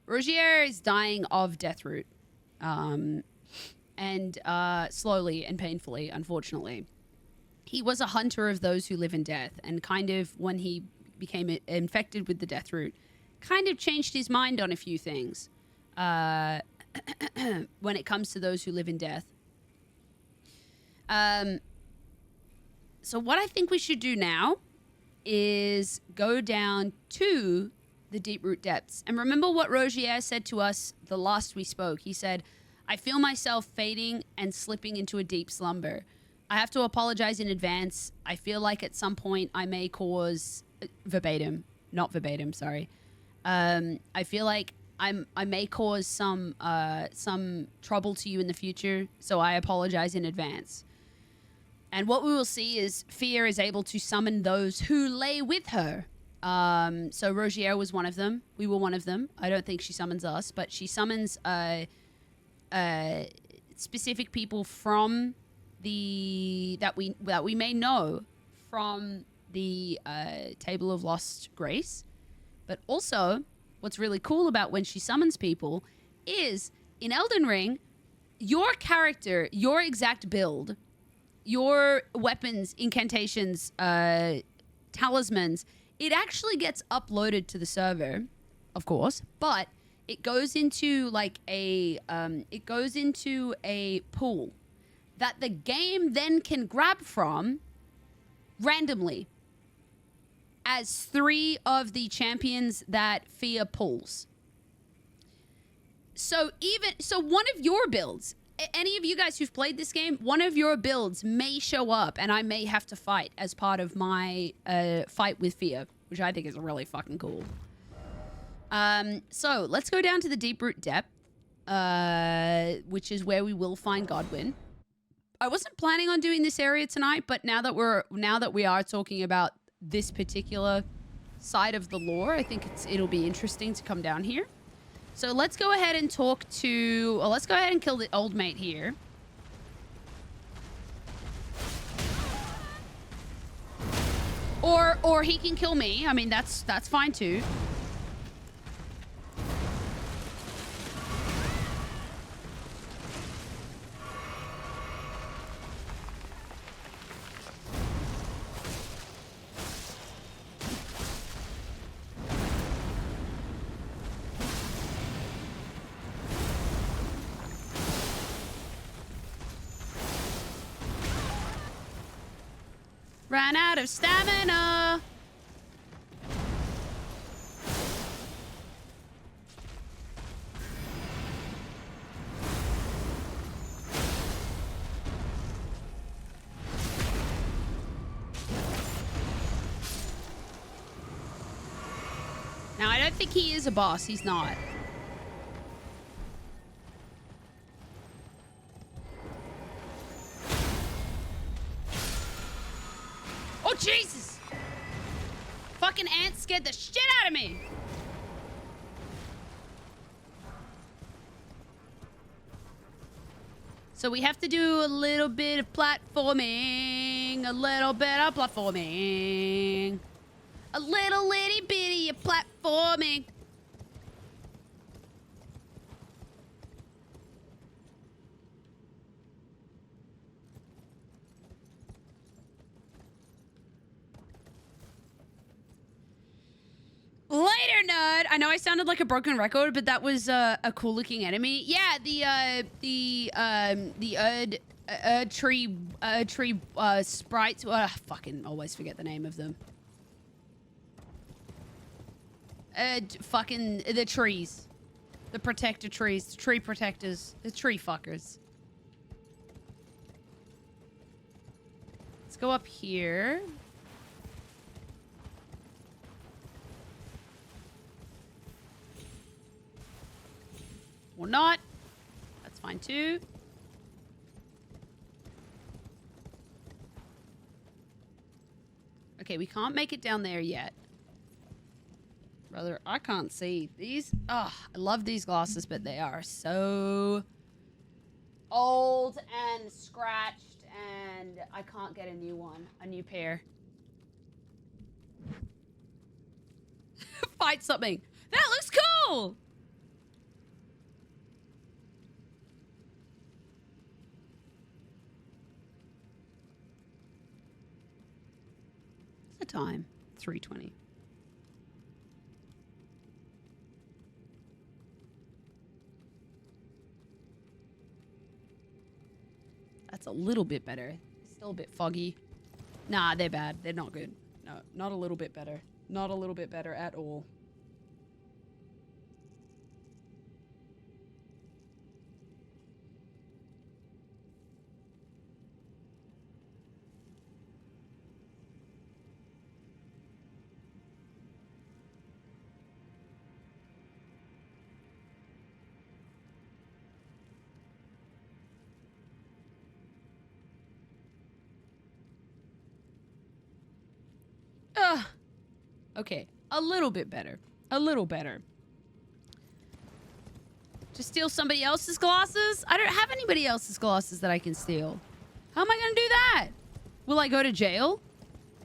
Speaker 1: Rogier is dying of Deathroot. And slowly and painfully, unfortunately. He was a hunter of those who live in death, and kind of when he became infected with the Deathroot, kind of changed his mind on a few things when it comes to those who live in death. So what I think we should do now is go down to the Deeproot depths. And remember what Rogier said to us the last we spoke. He said, I feel myself fading and slipping into a deep slumber. I have to apologize in advance. I feel like at some point I may cause... not verbatim, sorry. I feel like I may cause some trouble to you in the future, so I apologize in advance. And what we will see is Fia is able to summon those who lay with her. So Rogier was one of them. We were one of them. I don't think she summons us, but she summons specific people from that we may know from the Table of Lost Grace. But also, what's really cool about when she summons people is in Elden Ring, your character, your exact build, your weapons, incantations, talismans, it actually gets uploaded to the server, of course, but it goes into like a pool that the game then can grab from randomly as 3 of the champions that Fia pulls. So one of your builds, any of you guys who've played this game, one of your builds may show up and I may have to fight as part of my fight with Fia, which I think is really fucking cool. So let's go down to the Deeproot depth, which is where we will find Godwyn. I wasn't planning on doing this area tonight, but now that we are talking about this particular side of the lore, I think it'll be interesting to come down here. So let's go ahead and let's go ahead and kill the old mate here. Or he can kill me. I mean, that's fine too. Ran out of stamina. Now, I don't think he is a boss. He's not. Oh, Jesus! Fucking ants scared the shit out of me! So we have to do a little bit of platforming. A little bit of platforming. A little itty bitty of platforming. Later, nerd. I know I sounded like a broken record, but that was a cool looking enemy. Yeah, the tree sprites. I fucking always forget the name of them. Fucking the trees, the protector trees, the tree protectors, the tree fuckers. Let's go up here. Or not. That's fine too. Okay, we can't make it down there yet. Brother, I can't see. These, I love these glasses, but they are so old and scratched, and I can't get a new one, a new pair. Fight something. That looks cool. What's the time? 3:20. That's a little bit better. Still a bit foggy. Nah, they're bad. They're not good. No, not a little bit better. Not a little bit better at all. Okay, a little bit better. A little better. To steal somebody else's glasses? I don't have anybody else's glasses that I can steal. How am I gonna do that? Will I go to jail?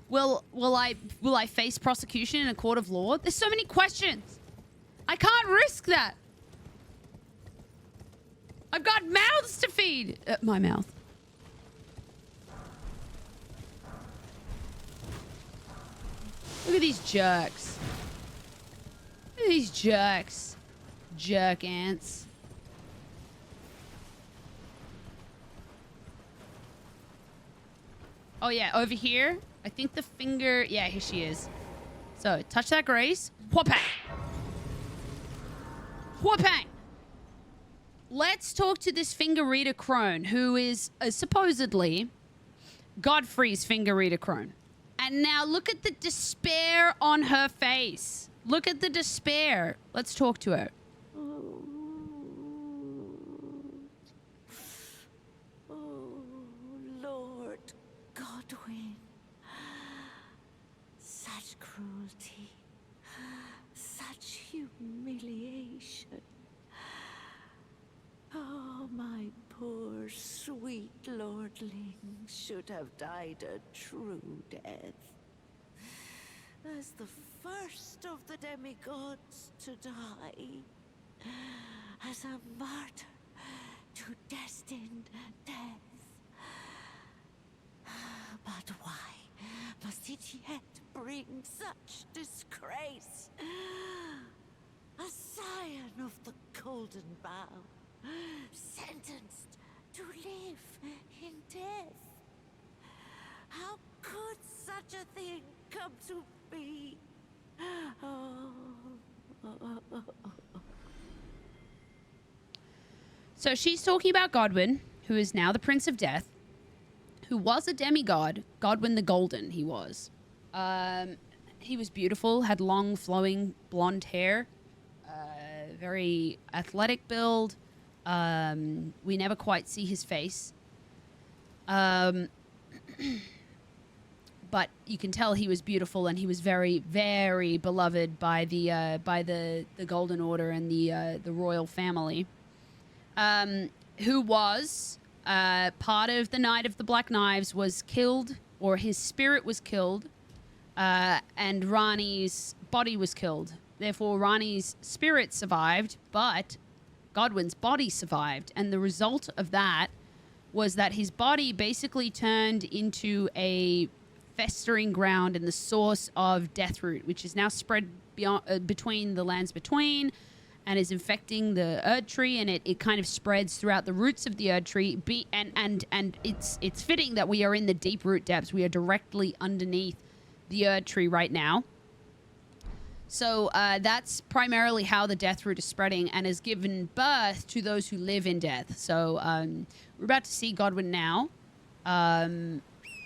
Speaker 1: Will I face prosecution in a court of law? There's so many questions. I can't risk that. I've got mouths to feed. My mouth. Look at these jerks. Look at these jerks. Jerk ants. Oh yeah, over here. I think the finger... Yeah, here she is. So, touch that grace. Whoopang! Whoopang! Let's talk to this finger reader crone, who is supposedly Godfrey's finger reader crone. And now look at the despair on her face. Look at the despair. Let's talk to her.
Speaker 5: Oh, Lord Godwyn. Such cruelty. Such humiliation. Oh, my poor sweet lordling should have died a true death. As the first of the demigods to die. As a martyr to destined death. But why must it yet bring such disgrace? A scion of the Golden Bough, sentenced to live in death. How could such a thing come to be?
Speaker 1: So she's talking about Godwyn, who is now the Prince of Death, who was a demigod. Godwyn the Golden, he was. He was beautiful, had long, flowing blonde hair, very athletic build. We never quite see his face. But you can tell he was beautiful, and he was very, very beloved by the Golden Order and the royal family. Who was part of the Knight of the Black Knives, was killed, or his spirit was killed, and Ranni's body was killed. Therefore, Ranni's spirit survived, but Godwyn's body survived, and the result of that was that his body basically turned into a festering ground and the source of Deathroot, which is now spread beyond, between the lands between, and is infecting the Erd Tree, and it kind of spreads throughout the roots of the Erd Tree. And it's fitting that we are in the Deeproot depths. We are directly underneath the Erd Tree right now. So that's primarily how the Deathroot is spreading and has given birth to those who live in death. So we're about to see Godwyn now.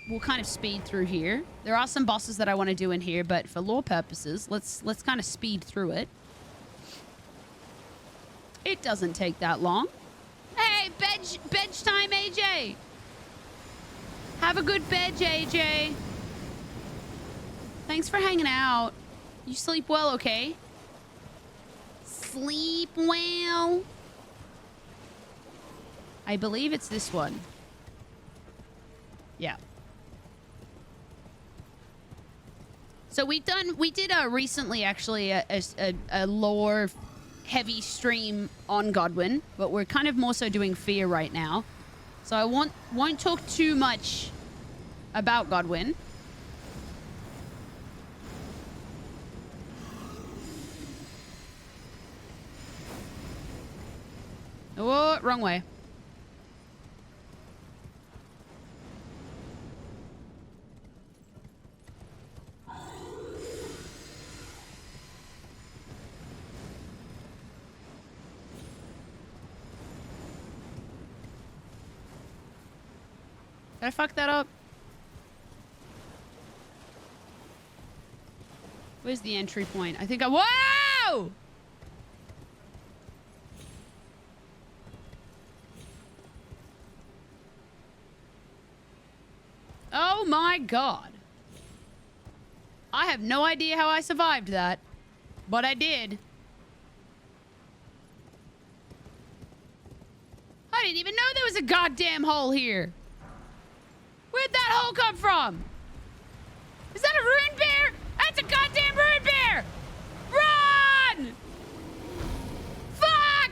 Speaker 1: We'll kind of speed through here. There are some bosses that I want to do in here, but for lore purposes, let's kind of speed through it. It doesn't take that long. Hey, bedge time, AJ. Have a good bedge, AJ. Thanks for hanging out. You sleep well, okay? Sleep well. I believe it's this one. Yeah. So we did recently actually a lore heavy stream on Godwyn, but we're kind of more so doing Fia right now. So I won't talk too much about Godwyn. Oh, wrong way. Did I fuck that up? Where's the entry point? I think I... Whoa! Oh my god. I have no idea how I survived that, but I did. I didn't even know there was a goddamn hole here. Where'd that hole come from? Is that a rune bear? That's a goddamn rune bear! Run! Fuck!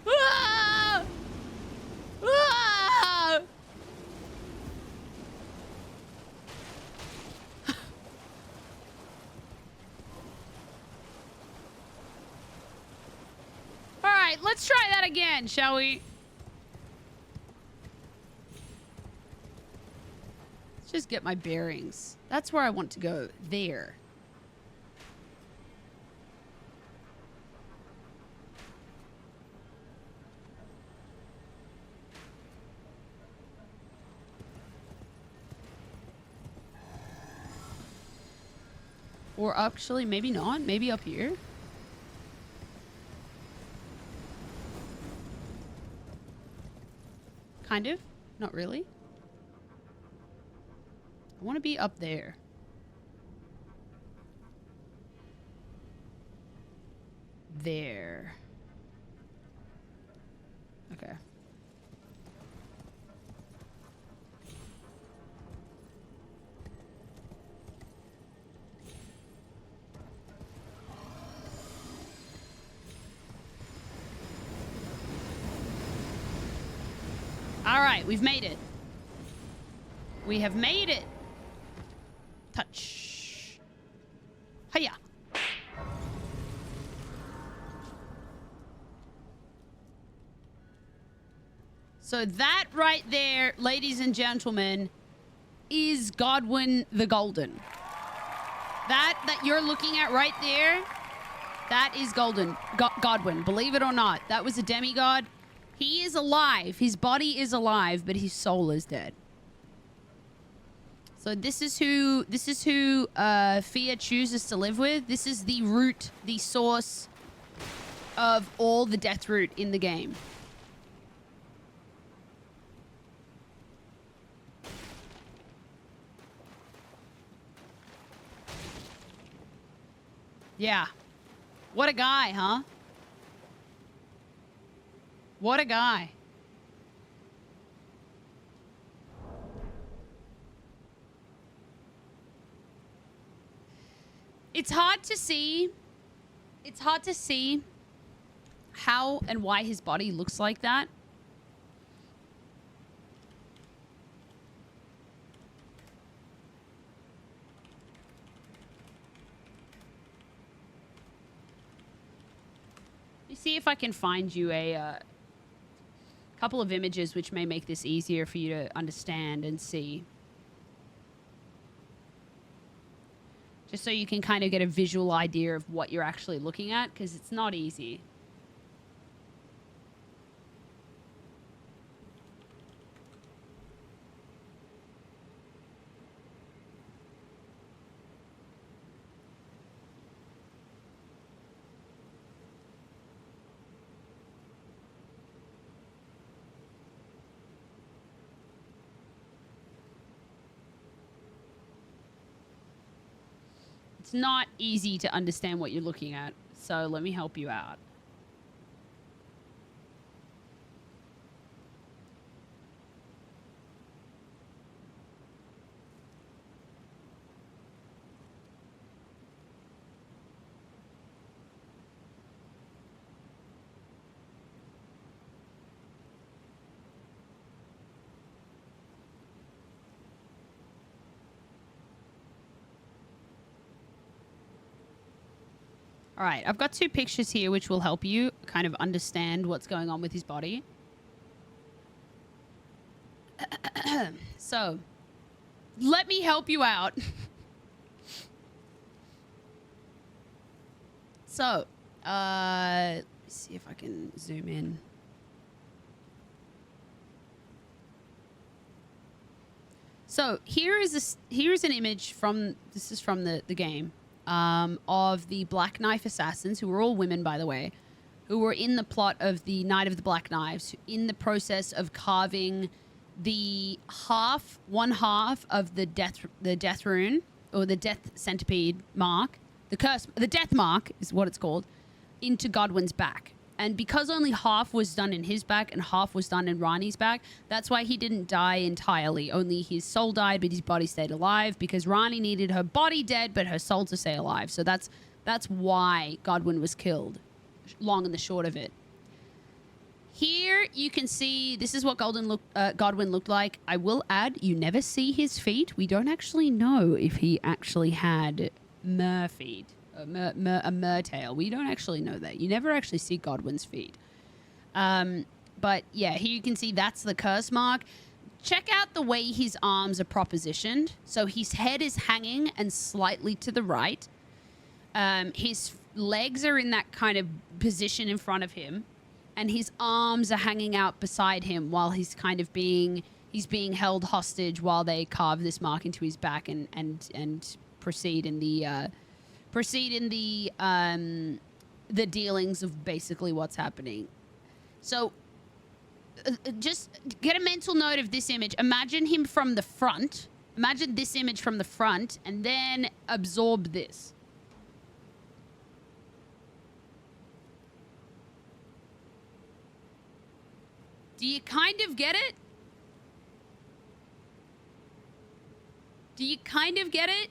Speaker 1: Ah! Ah! All right, let's try that again, shall we? Just get my bearings. That's where I want to go. There. Or actually, maybe not. Maybe up here. Kind of. Not really. I want to be up there. There. Okay. All right, we've made it. We have made it. Touch. Hiya. So that right there, ladies and gentlemen, is Godwyn the Golden. That you're looking at right there, that is Godwyn. Believe it or not, that was a demigod. He is alive. His body is alive, but his soul is dead. So this is who Fia chooses to live with. This is the root, the source of all the Deathroot in the game. Yeah. What a guy, huh? What a guy. It's hard to see. It's hard to see how and why his body looks like that. Let me see if I can find you a couple of images which may make this easier for you to understand and see. Just so you can kind of get a visual idea of what you're actually looking at, because it's not easy. It's not easy to understand what you're looking at, so let me help you out. All right, I've got 2 pictures here which will help you kind of understand what's going on with his body. So, let me help you out. So, let me see if I can zoom in. So here's an image from the game of the Black Knife assassins, who were all women, by the way, who were in the plot of the Night of the Black Knives, in the process of carving the one half of the death rune, or the death centipede mark, the death mark is what it's called, into Godwyn's back. And because only half was done in his back and half was done in Ranni's back, that's why he didn't die entirely. Only his soul died, but his body stayed alive, because Ranni needed her body dead, but her soul to stay alive. So that's why Godwyn was killed, long and the short of it. Here you can see, this is what Godwyn looked like. I will add, you never see his feet. We don't actually know if he actually had mer feet. A mer tail. We don't actually know that. You never actually see Godwyn's feet. But yeah, here you can see that's the Cursemark. Check out the way his arms are propositioned. So his head is hanging and slightly to the right. His legs are in that kind of position in front of him, and his arms are hanging out beside him while he's kind of being held hostage while they carve this mark into his back and proceed in the dealings of basically what's happening. So just get a mental note of this image. Imagine him from the front. Imagine this image from the front, and then absorb this. Do you kind of get it? Do you kind of get it?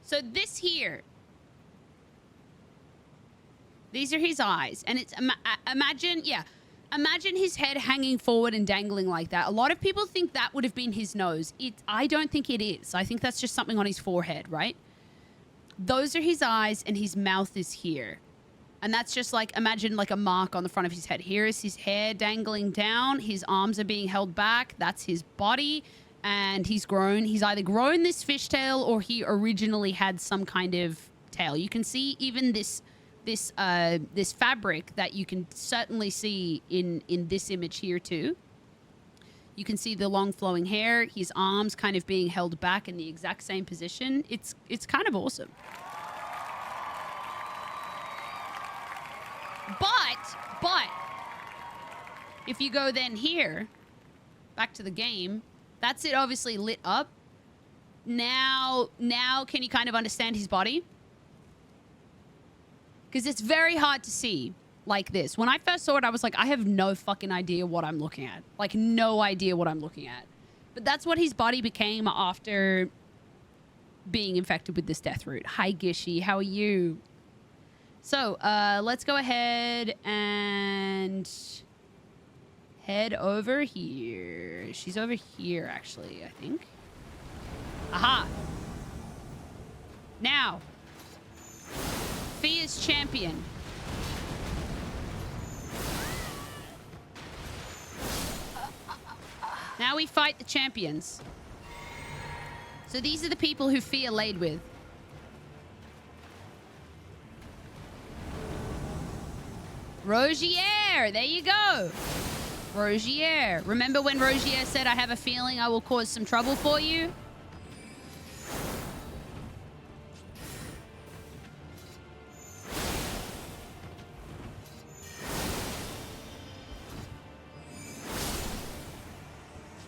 Speaker 1: So this here, these are his eyes, and it's imagine his head hanging forward and dangling like that. A lot of people think that would have been his nose. I don't think it is. I think that's just something on his forehead, right? Those are his eyes, and his mouth is here. And that's just like, imagine like a mark on the front of his head. Here is his hair dangling down. His arms are being held back. That's his body. And he's either grown this fishtail, or he originally had some kind of tail. You can see even this fabric that you can certainly see in this image here too. You can see the long flowing hair, his arms kind of being held back in the exact same position. It's kind of awesome. But if you go then here, back to the game, that's it obviously lit up. Now can you kind of understand his body? Because it's very hard to see like this. When I first saw it, I was like, I have no fucking idea what I'm looking at. Like, no idea what I'm looking at. But that's what his body became after being infected with this Deathroot. Hi, Gishy. How are you? So, let's go ahead and head over here. She's over here, actually, I think. Aha! Now, Fia's champion. Now we fight the champions. So these are the people who Fia laid with. Rogier, there you go. Rogier. Remember when Rogier said, I have a feeling I will cause some trouble for you?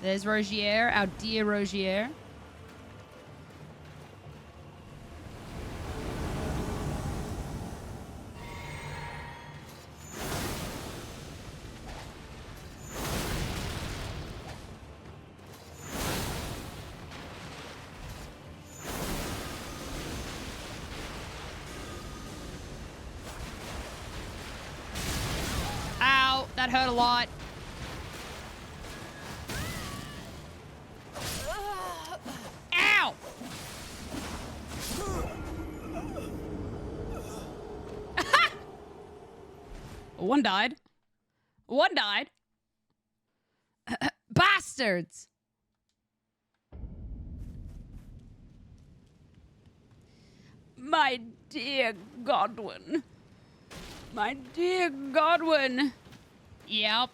Speaker 1: There's Rogier, our dear Rogier. That hurt a lot. Ow! One died. One died. Bastards! My dear Godwyn. My dear Godwyn. Yep.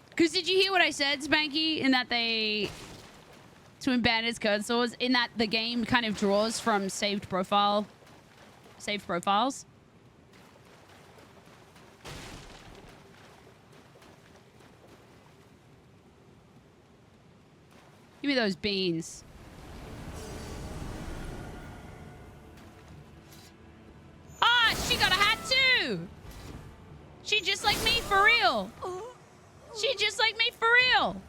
Speaker 1: Because did you hear what I said, Spanky? In that Twin Bandits Curd Swords, in that the game kind of draws from saved profiles. Give me those beans. Ah, she got a hat too. She just like me for real. She just like me for real.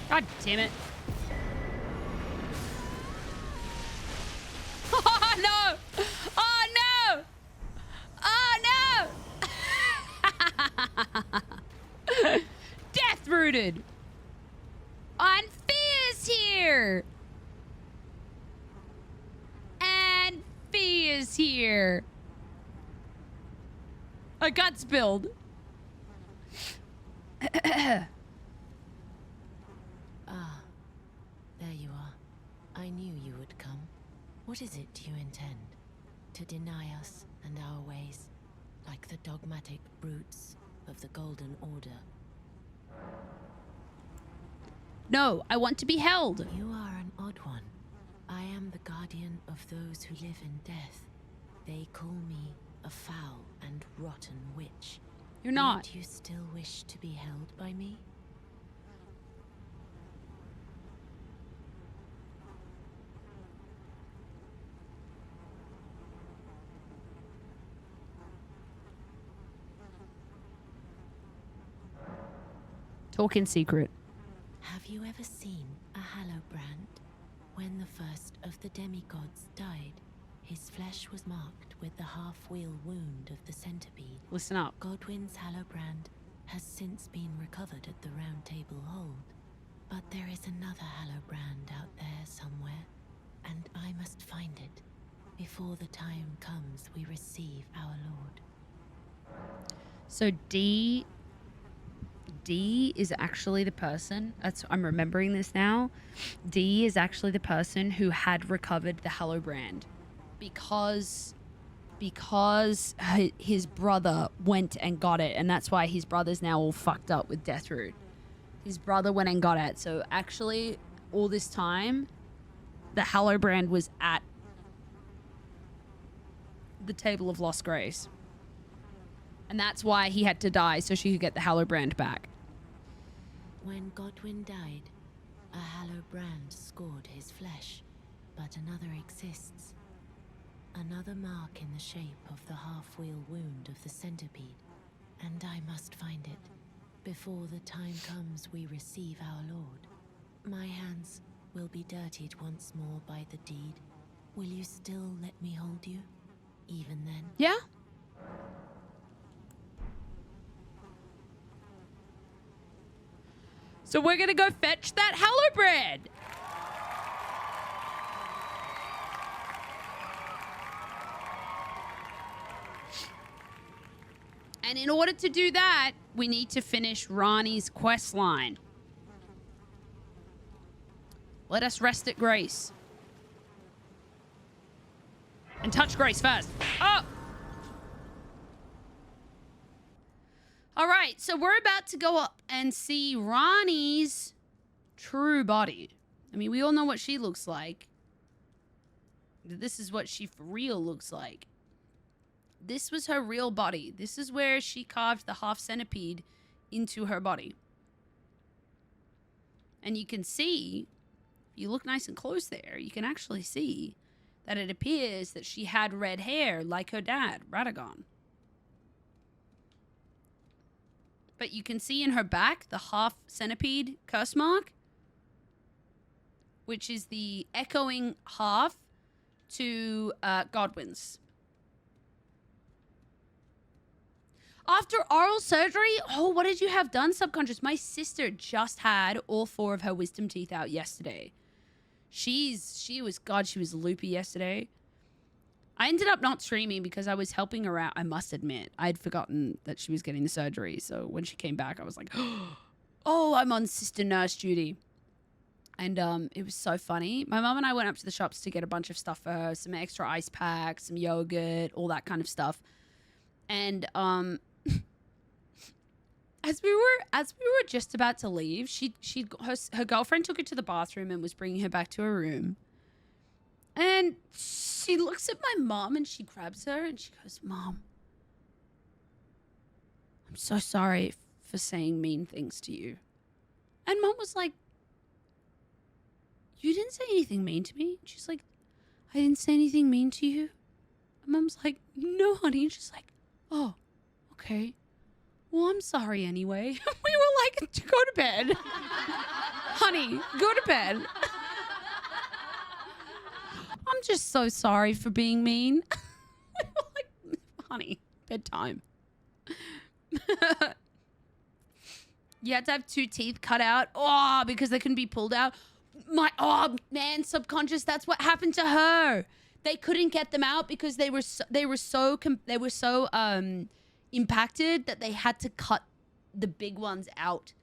Speaker 1: God damn it. Oh no! Oh no! Oh no! Deathrooted! And Fia's here! And Fia's here! A gut spilled.
Speaker 3: Ah, there you are. I knew you would come. What is it you intend? To deny us and our ways, like the dogmatic brutes of the Golden Order?
Speaker 1: No, I want to be held.
Speaker 3: You are an odd one. I am the guardian of those who live in death. They call me a foul and rotten witch.
Speaker 1: You're not.
Speaker 3: Do you still wish to be held by me?
Speaker 1: Talk in secret.
Speaker 3: Have you ever seen a Hallowbrand? When the first of the demigods died, his flesh was marked with the half-wheel wound of the centipede.
Speaker 1: Listen up.
Speaker 3: Godwyn's Hallowbrand has since been recovered at the Round Table Hold. But there is another Hallowbrand out there somewhere, and I must find it before the time comes we receive our Lord.
Speaker 1: So D is actually the person, I'm remembering this now. D is actually the person who had recovered the Hallowbrand because his brother went and got it, and that's why his brother's now all fucked up with Deathroot. His brother went and got it. So actually, all this time, the Hallowbrand was at the Table of Lost Grace. And that's why he had to die, so she could get the Hallowbrand back.
Speaker 3: When Godwyn died, a Hallowbrand scored his flesh, but another exists. Another mark in the shape of the half-wheel wound of the centipede, and I must find it before the time comes we receive our Lord. My hands will be dirtied once more by the deed. Will you still let me hold you, even then?
Speaker 1: Yeah? So we're gonna go fetch that Hallowbrand. And in order to do that, we need to finish Ranni's quest line. Let us rest at Grace. And touch Grace first. Oh! Alright, so we're about to go up and see Ranni's true body. I mean, we all know what she looks like. This is what she for real looks like. This was her real body. This is where she carved the half centipede into her body. And you can see, if you look nice and close there, you can actually see that it appears that she had red hair like her dad, Radagon. But you can see in her back the half centipede Cursemark, which is the echoing half to Godwyn's. After oral surgery? Oh, what did you have done, subconscious? My sister just had all 4 of her wisdom teeth out yesterday. She was loopy yesterday. I ended up not streaming because I was helping her out. I must admit, I'd forgotten that she was getting the surgery. So when she came back, I was like, oh, I'm on sister nurse duty. And it was so funny. My mum and I went up to the shops to get a bunch of stuff for her, some extra ice packs, some yogurt, all that kind of stuff. And as we were just about to leave, her girlfriend took her to the bathroom and was bringing her back to her room. And she looks at my mom and she grabs her and she goes, "Mom, I'm so sorry for saying mean things to you." And Mom was like, "You didn't say anything mean to me." And she's like, "I didn't say anything mean to you." And Mom's like, "No, honey." And she's like, "Oh, okay. Well, I'm sorry anyway." We were like, "Go to bed." "Honey, go to bed." "I'm just so sorry for being mean." We were like, "Honey, bedtime." You had to have 2 teeth cut out. Oh, because they couldn't be pulled out. Man, subconscious, that's what happened to her. They couldn't get them out because they were so impacted that they had to cut the big ones out.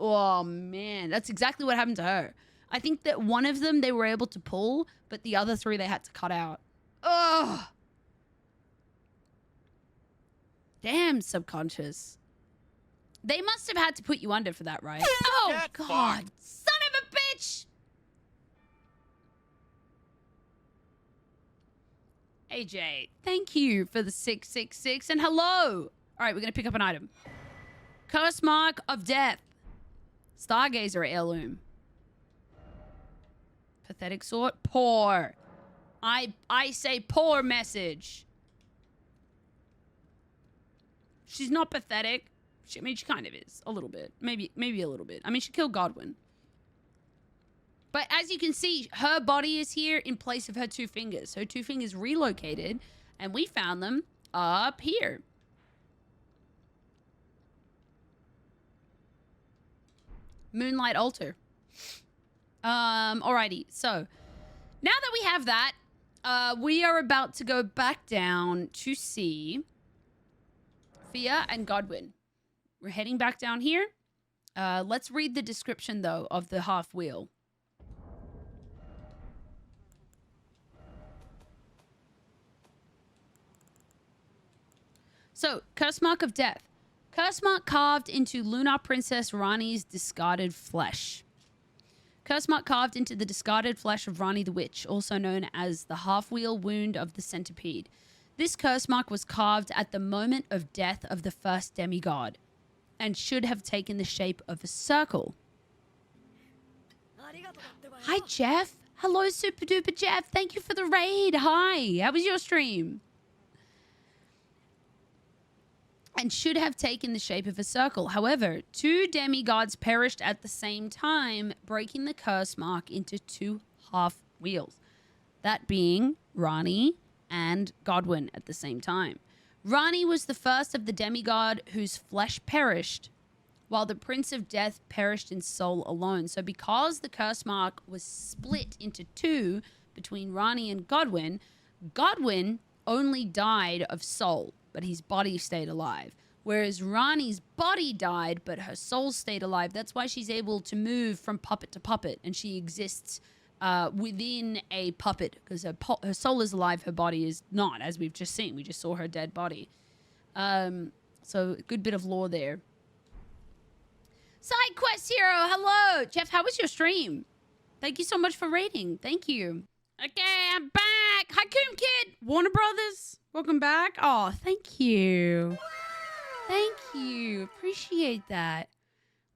Speaker 1: Oh man, that's exactly what happened to her. I think that one of them they were able to pull, but the other 3 they had to cut out. Ugh. Damn, subconscious. They must have had to put you under for that, right? Oh,
Speaker 6: Get
Speaker 1: God.
Speaker 6: fucked.
Speaker 1: Son of a bitch. AJ, thank you for the 666. And hello. All right, we're going to pick up an item. Cursemark of Death. Stargazer heirloom. Pathetic sort. Poor. I say poor message. She's not pathetic. I mean, she kind of is. A little bit. Maybe a little bit. I mean, she killed Godwyn. But as you can see, her body is here in place of her 2 fingers. Her 2 fingers relocated, and we found them up here. Moonlight altar. Alrighty. So, now that we have that, we are about to go back down to see Fia and Godwyn. We're heading back down here. Let's read the description, though, of the half wheel. So, Cursemark of Death. Cursemark carved into Lunar Princess Ranni's discarded flesh. Cursemark carved into the discarded flesh of Ranni the Witch, also known as the half-wheel wound of the centipede. This cursemark was carved at the moment of death of the first demigod, and should have taken the shape of a circle. Hi, Jeff. Hello, Super Duper Jeff. Thank you for the raid. Hi. How was your stream? And should have taken the shape of a circle. However, 2 demigods perished at the same time, breaking the curse mark into 2 half wheels. That being Ranni and Godwyn at the same time. Ranni was the first of the demigod whose flesh perished, while the Prince of Death perished in soul alone. So because the curse mark was split into 2 between Ranni and Godwyn, Godwyn only died of soul. but his body stayed alive. Whereas Ranni's body died, but her soul stayed alive. That's why she's able to move from puppet to puppet, and she exists within a puppet, because her soul is alive, her body is not, as we've just seen. We just saw her dead body. So a good bit of lore there. Side quest hero, hello! Jeff, how was your stream? Thank you so much for rating. Thank you. Okay, I'm back. Hi, Coom Kid. Warner Brothers, welcome back. Oh, thank you. Thank you. Appreciate that.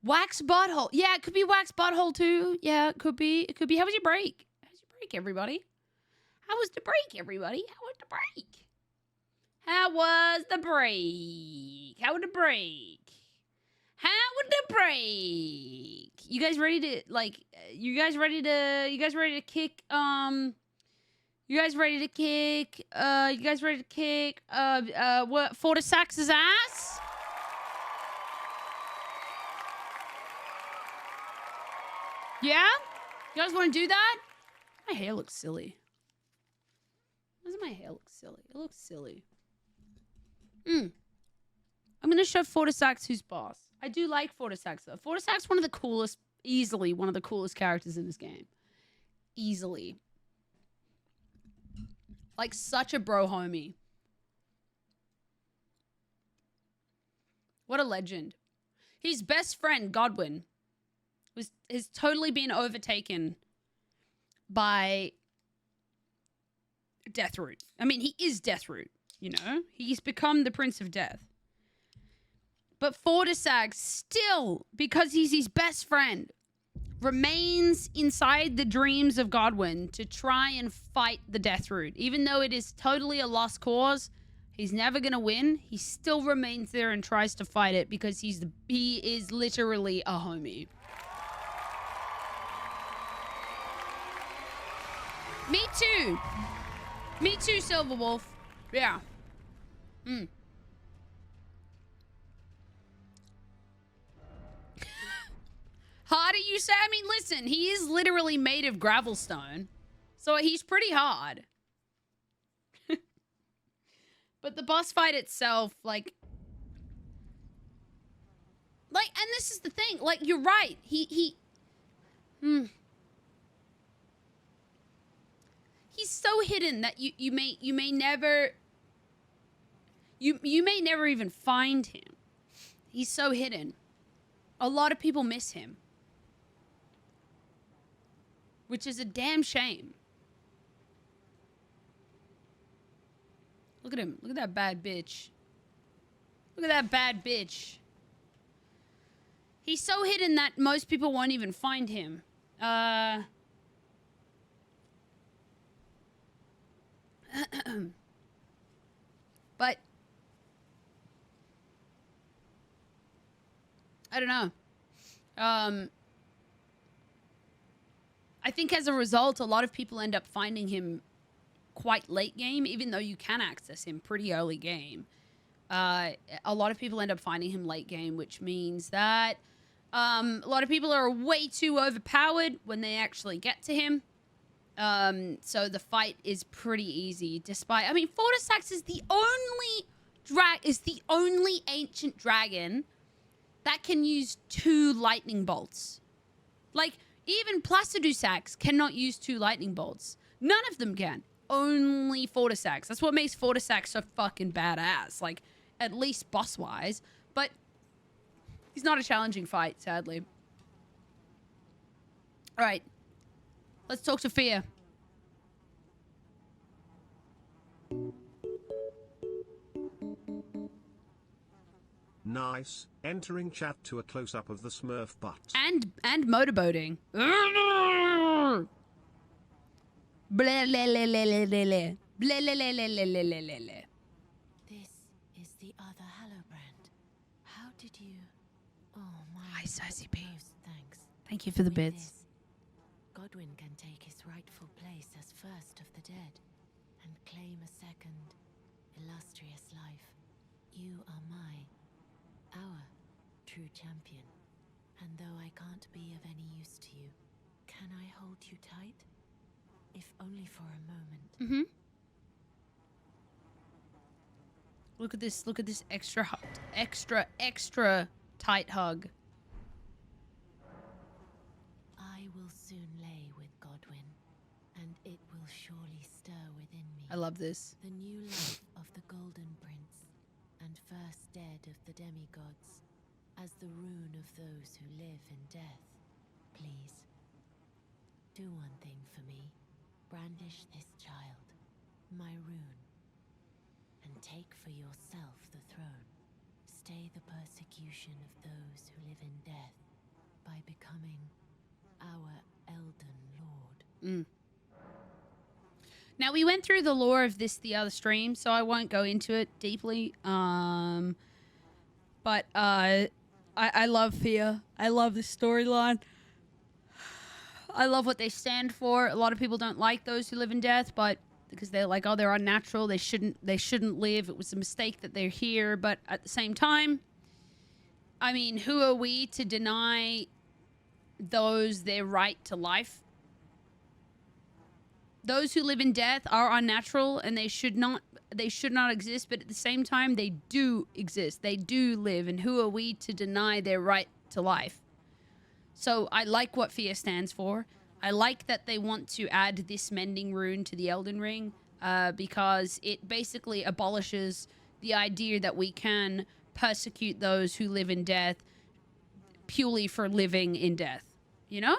Speaker 1: Wax butthole. Yeah, it could be wax butthole too. Yeah, it could be. It could be. How was your break? How was your break, everybody? How was the break, everybody? How was the break? How was the break? How was the break? How was the break? You guys ready to you guys ready to kick what, Fortissax's ass? Yeah? You guys want to do that? My hair looks silly. Why does my hair look silly? It looks silly. I'm going to show Fortissax who's boss. I do like Fortissax, though. Fortissax, one of the coolest, easily one of the coolest characters in this game. Easily. Like, such a bro homie. What a legend. His best friend, Godwyn, has totally been overtaken by Deathroot. I mean, he is Deathroot, you know? He's become the Prince of Death. But Fortissax still, because he's his best friend, remains inside the dreams of Godwyn to try and fight the Deathroot. Even though it is totally a lost cause, he's never going to win. He still remains there and tries to fight it because he is literally a homie. Me too. Me too, Silverwolf. Yeah. Harder, you say? I mean, listen, he is literally made of gravelstone. So he's pretty hard. But the boss fight itself, and this is the thing, you're right. He's so hidden that you may never even find him. He's so hidden. A lot of people miss him. Which is a damn shame. Look at him. Look at that bad bitch. Look at that bad bitch. He's so hidden that most people won't even find him. But I don't know. I think as a result, a lot of people end up finding him quite late game, even though you can access him pretty early game. A lot of people end up finding him late game, which means that a lot of people are way too overpowered when they actually get to him. So the fight is pretty easy, despite... I mean, Fortissax is the only ancient dragon that can use 2 lightning bolts. Even Placidussax cannot use 2 lightning bolts. None of them can. Only Fortissax. That's what makes Fortissax so fucking badass. At least boss-wise. But he's not a challenging fight, sadly. Alright. Let's talk to Fia.
Speaker 4: Nice. Entering chat to a close-up of the Smurf butt.
Speaker 1: And motorboating. Blah, blah, blah, blah, blah, blah. Blah, blah, blah, blah, blah, blah, blah.
Speaker 3: This is the other Hallowbrand. How did you... Oh my...
Speaker 1: Hi, Sassy B.
Speaker 3: Thanks.
Speaker 1: Thank you for the
Speaker 3: With
Speaker 1: bits.
Speaker 3: this, Godwyn can take his rightful place as first of the dead and claim a second, illustrious life. You are our true champion. And though I can't be of any use to you, can I hold you tight? If only for a moment.
Speaker 1: Look at this extra tight hug.
Speaker 3: I will soon lay with Godwyn, and it will surely stir within me.
Speaker 1: I love this.
Speaker 3: The new life of the Golden Prince, and first dead of the demigods, as the rune of those who live in death. Please, do one thing for me. Brandish this child, my rune, and take for yourself the throne. Stay the persecution of those who live in death by becoming our Elden Lord.
Speaker 1: Now, we went through the lore of this the other stream, so I won't go into it deeply. But I love Fia. I love the storyline. I love what they stand for. A lot of people don't like those who live in death, but because they're like, oh, they're unnatural. They shouldn't live. It was a mistake that they're here. But at the same time, I mean, who are we to deny those their right to life? Those who live in death are unnatural, and they should not exist. But at the same time, they do exist. They do live, and who are we to deny their right to life? So I like what Fia stands for. I like that they want to add this mending rune to the Elden Ring, because it basically abolishes the idea that we can persecute those who live in death purely for living in death. You know?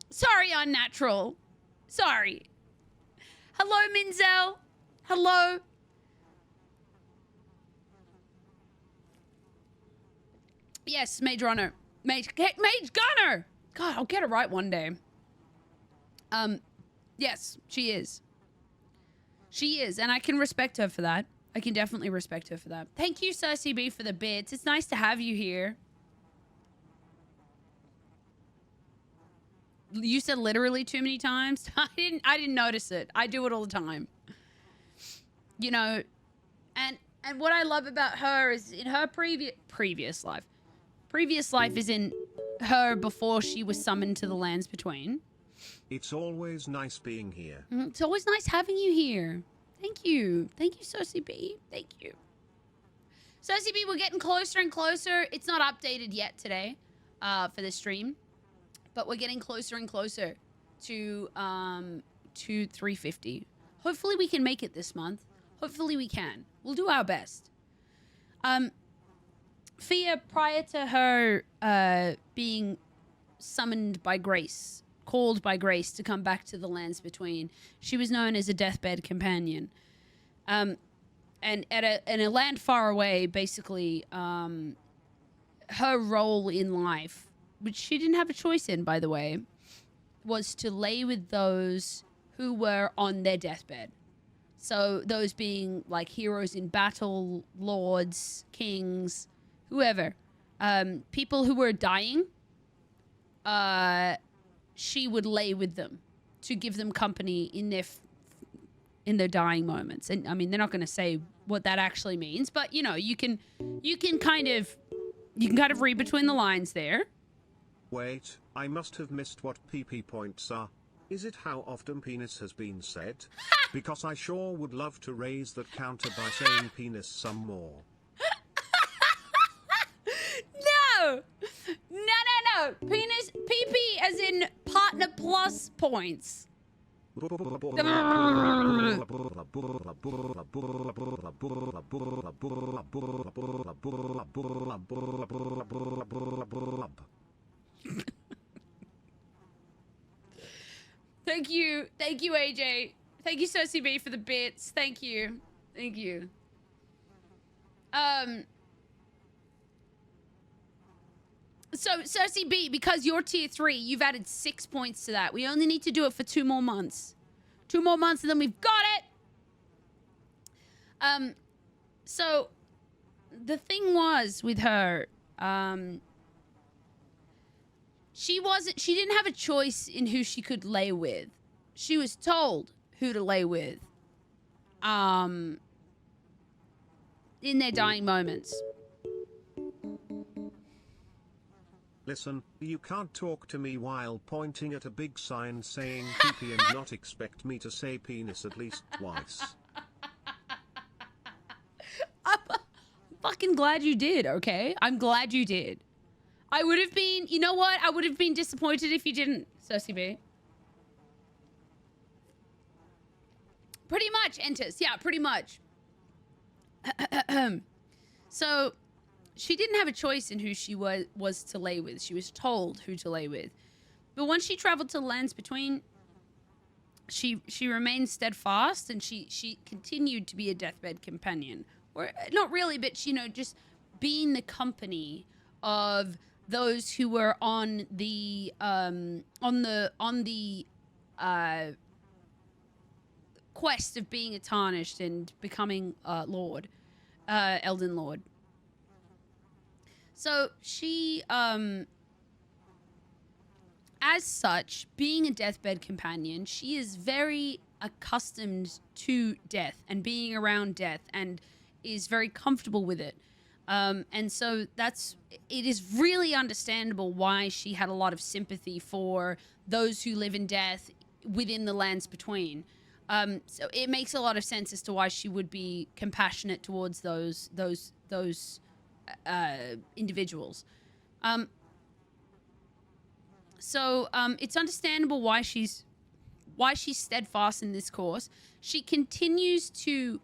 Speaker 1: Sorry, unnatural. Sorry. Hello, Minzel. Hello. Yes, Mage Runner. Mage Gunner! God, I'll get it right one day. Yes, she is. She is, and I can respect her for that. I can definitely respect her for that. Thank you, Cersei B, for the bits. It's nice to have you here. You said literally too many times. I didn't notice it. I do it all the time. You know, and what I love about her is in her previous life. Previous life is in her before she was summoned to the Lands Between.
Speaker 4: It's always nice being here.
Speaker 1: It's always nice having you here. Thank you. Thank you, Cersei B. Thank you. Cersei B, we're getting closer and closer. It's not updated yet today for the stream. But we're getting closer and closer to 350. Hopefully we can make it this month. Hopefully we can. We'll do our best. Fia, prior to her being summoned by Grace, called by Grace to come back to the Lands Between, she was known as a Deathbed Companion. And in a land far away, basically, her role in life, which she didn't have a choice in, by the way, was to lay with those who were on their deathbed. So those being like heroes in battle, lords, kings, whoever. People who were dying, she would lay with them to give them company in their dying moments. And I mean, they're not going to say what that actually means, but you know, you can kind of read between the lines there.
Speaker 4: Wait, I must have missed what PP points are. Is it how often penis has been said? Because I sure would love to raise that counter by saying penis some more.
Speaker 1: No! No. Penis, PP as in partner plus points. Thank you, AJ. Thank you, Cersei B, for the bits. Thank you. So, Cersei B, because you're tier 3, you've added 6 points to that. We only need to do it for 2 more months. 2 more months, and then we've got it! So, the thing was with her, she didn't have a choice in who she could lay with. She was told who to lay with, in their dying moments.
Speaker 4: Listen, you can't talk to me while pointing at a big sign saying PP and not expect me to say penis at least twice.
Speaker 1: fucking glad you did, okay? I'm glad you did. I would have been, you know what? I would have been disappointed if you didn't, Cersei B. Pretty much, Enters. Yeah, pretty much. So, she didn't have a choice in who she was to lay with. She was told who to lay with. But once she traveled to the lands between, she remained steadfast, and she continued to be a deathbed companion. Or not really, but you know, just being the company of those who were on the quest of being a tarnished and becoming Lord, Elden Lord. So she, as such, being a deathbed companion, she is very accustomed to death and being around death, and is very comfortable with it. And so it is really understandable why she had a lot of sympathy for those who live in death within the lands between. So it makes a lot of sense as to why she would be compassionate towards those individuals. So it's understandable why she's steadfast in this course. She continues to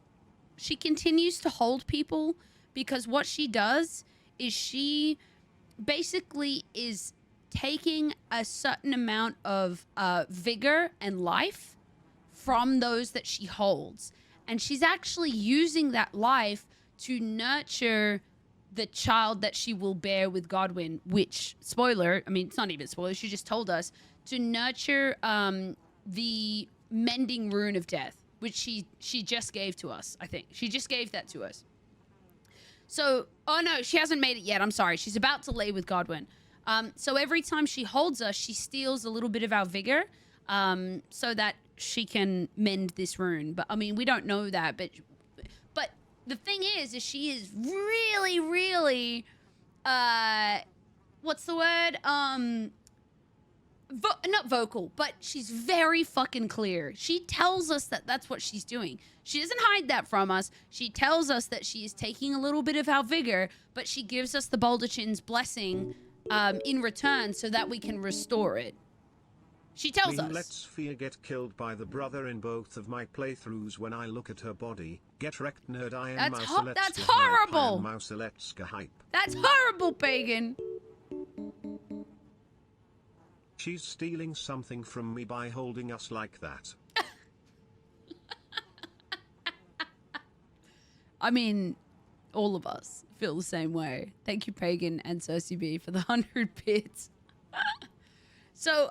Speaker 1: hold people, because what she does is she basically is taking a certain amount of vigor and life from those that she holds, and she's actually using that life to nurture the child that she will bear with Godwyn, which, spoiler, I mean, it's not even a spoiler, she just told us, to nurture the mending rune of death, which she just gave to us, I think. She just gave that to us. So, oh no, she hasn't made it yet, I'm sorry. She's about to lay with Godwyn. So every time she holds us, she steals a little bit of our vigor, so that she can mend this rune. But, I mean, we don't know that, but the thing is she is really, really, what's the word? Not vocal, but she's very fucking clear. She tells us that that's what she's doing. She doesn't hide that from us. She tells us that she is taking a little bit of our vigor, but she gives us the Baldachin's blessing in return so that we can restore it. She tells us.
Speaker 4: Let's Fia get killed by the brother in both of my playthroughs when I look at her body. Get wrecked, nerd. I am
Speaker 1: That's horrible.
Speaker 4: Hype.
Speaker 1: That's horrible, Pagan.
Speaker 4: She's stealing something from me by holding us like that.
Speaker 1: I mean, all of us feel the same way. Thank you, Pagan and Cersei B, for the 100 bits. So,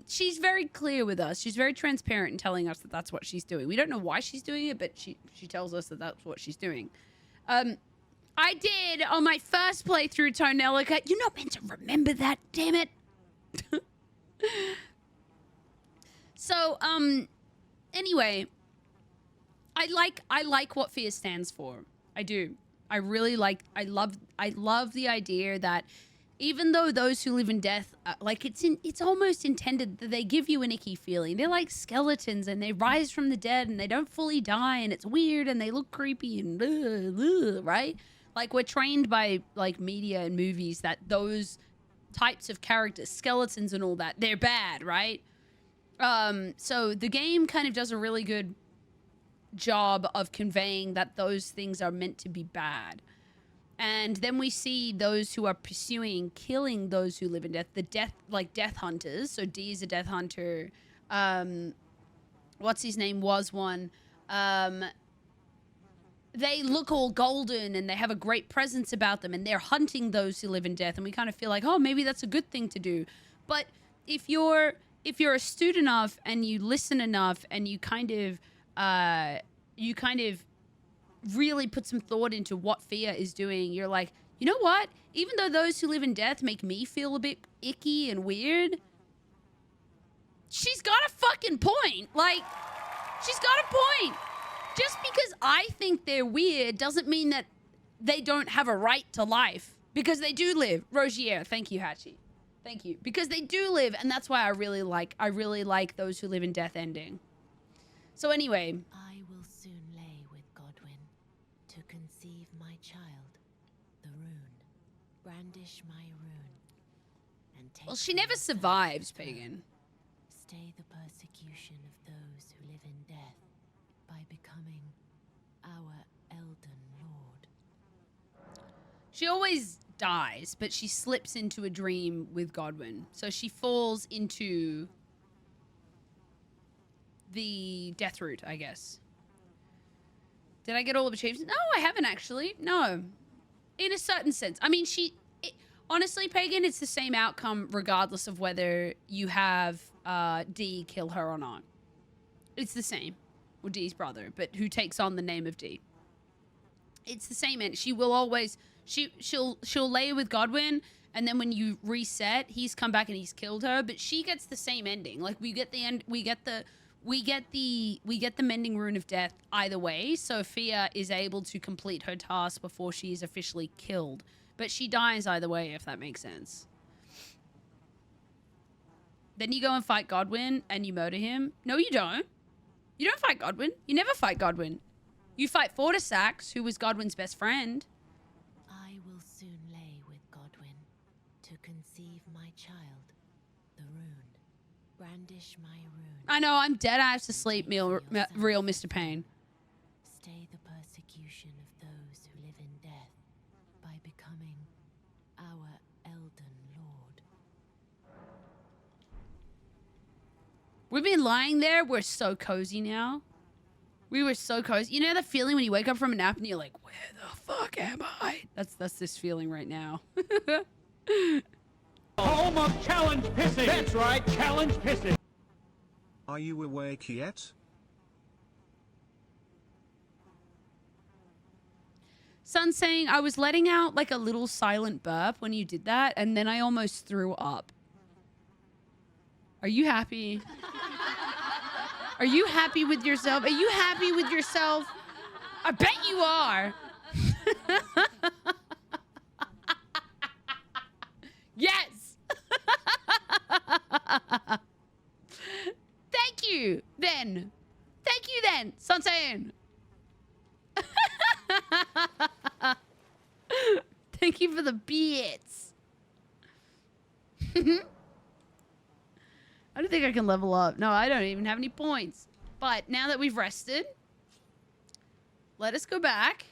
Speaker 1: she's very clear with us. She's very transparent in telling us that that's what she's doing. We don't know why she's doing it, but she tells us that that's what she's doing. I did, on my first playthrough, Tonelica. You're not meant to remember that, damn it. So, anyway, I like what Fia stands for. I do. I love the idea that even though those who live in death, it's almost intended that they give you an icky feeling. They're like skeletons, and they rise from the dead, and they don't fully die, and it's weird, and they look creepy, and right? Like, we're trained by like media and movies that those types of characters, skeletons and all that, they're bad, right? So the game kind of does a really good job of conveying that those things are meant to be bad. And then we see those who are pursuing killing those who live in death, death hunters. So D is a death hunter. What's his name was one. They look all golden, and they have a great presence about them, and they're hunting those who live in death. And we kind of feel like, oh, maybe that's a good thing to do. But if you're astute enough, and you listen enough, and you kind of really put some thought into what Fia is doing, you're like, you know what? Even though those who live in death make me feel a bit icky and weird, she's got a fucking point. Like, she's got a point. Just because I think they're weird doesn't mean that they don't have a right to life. Because they do live. Rogier, thank you, Hachi. Thank you. Because they do live, and that's why I really like those who live in death ending. So anyway.
Speaker 3: I will soon lay with Godwyn to conceive my child. Brandish my rune. And take
Speaker 1: Well, she
Speaker 3: for
Speaker 1: never
Speaker 3: yourself
Speaker 1: survives,
Speaker 3: the
Speaker 1: Pagan.
Speaker 3: Stay the persecution of those who live in death by becoming our Elden Lord.
Speaker 1: She always dies, but she slips into a dream with Godwyn. So she falls into the Deathroot, I guess. Did I get all of achievements? No, I haven't actually. No. In a certain sense. I mean, honestly, Pagan, it's the same outcome regardless of whether you have Dee kill her or not. It's the same. Or Dee's brother, but who takes on the name of Dee. It's the same, and she will always... She'll lay with Godwyn, and then when you reset, he's come back and he's killed her. But she gets the same ending. Like we get the end. We get the mending rune of death either way. So Fia is able to complete her task before she is officially killed. But she dies either way, if that makes sense. Then you go and fight Godwyn and you murder him. No, you don't. You don't fight Godwyn. You never fight Godwyn. You fight Fortissax, who was Godwyn's best friend.
Speaker 3: I will soon lay with Godwyn to conceive my child, the rune. Brandish my rune.
Speaker 1: I know, I'm dead. I have to sleep, real Mr. Payne.
Speaker 3: Stay the persecution of those who live in death by becoming our Elden Lord.
Speaker 1: We've been lying there. We're so cozy now. We were so cozy. You know the feeling when you wake up from a nap and you're like, where the fuck am I? That's this feeling right now.
Speaker 6: Home of challenge pissing. That's right, challenge pissing.
Speaker 4: Are you awake yet?
Speaker 1: Sun saying, I was letting out like a little silent burp when you did that, and then I almost threw up. Are you happy? Are you happy with yourself? Are you happy with yourself? I bet you are. Yes. Thank you, then. Thank you, then, Sunshine. Thank you for the bits. I don't think I can level up. No, I don't even have any points. But now that we've rested, let us go back.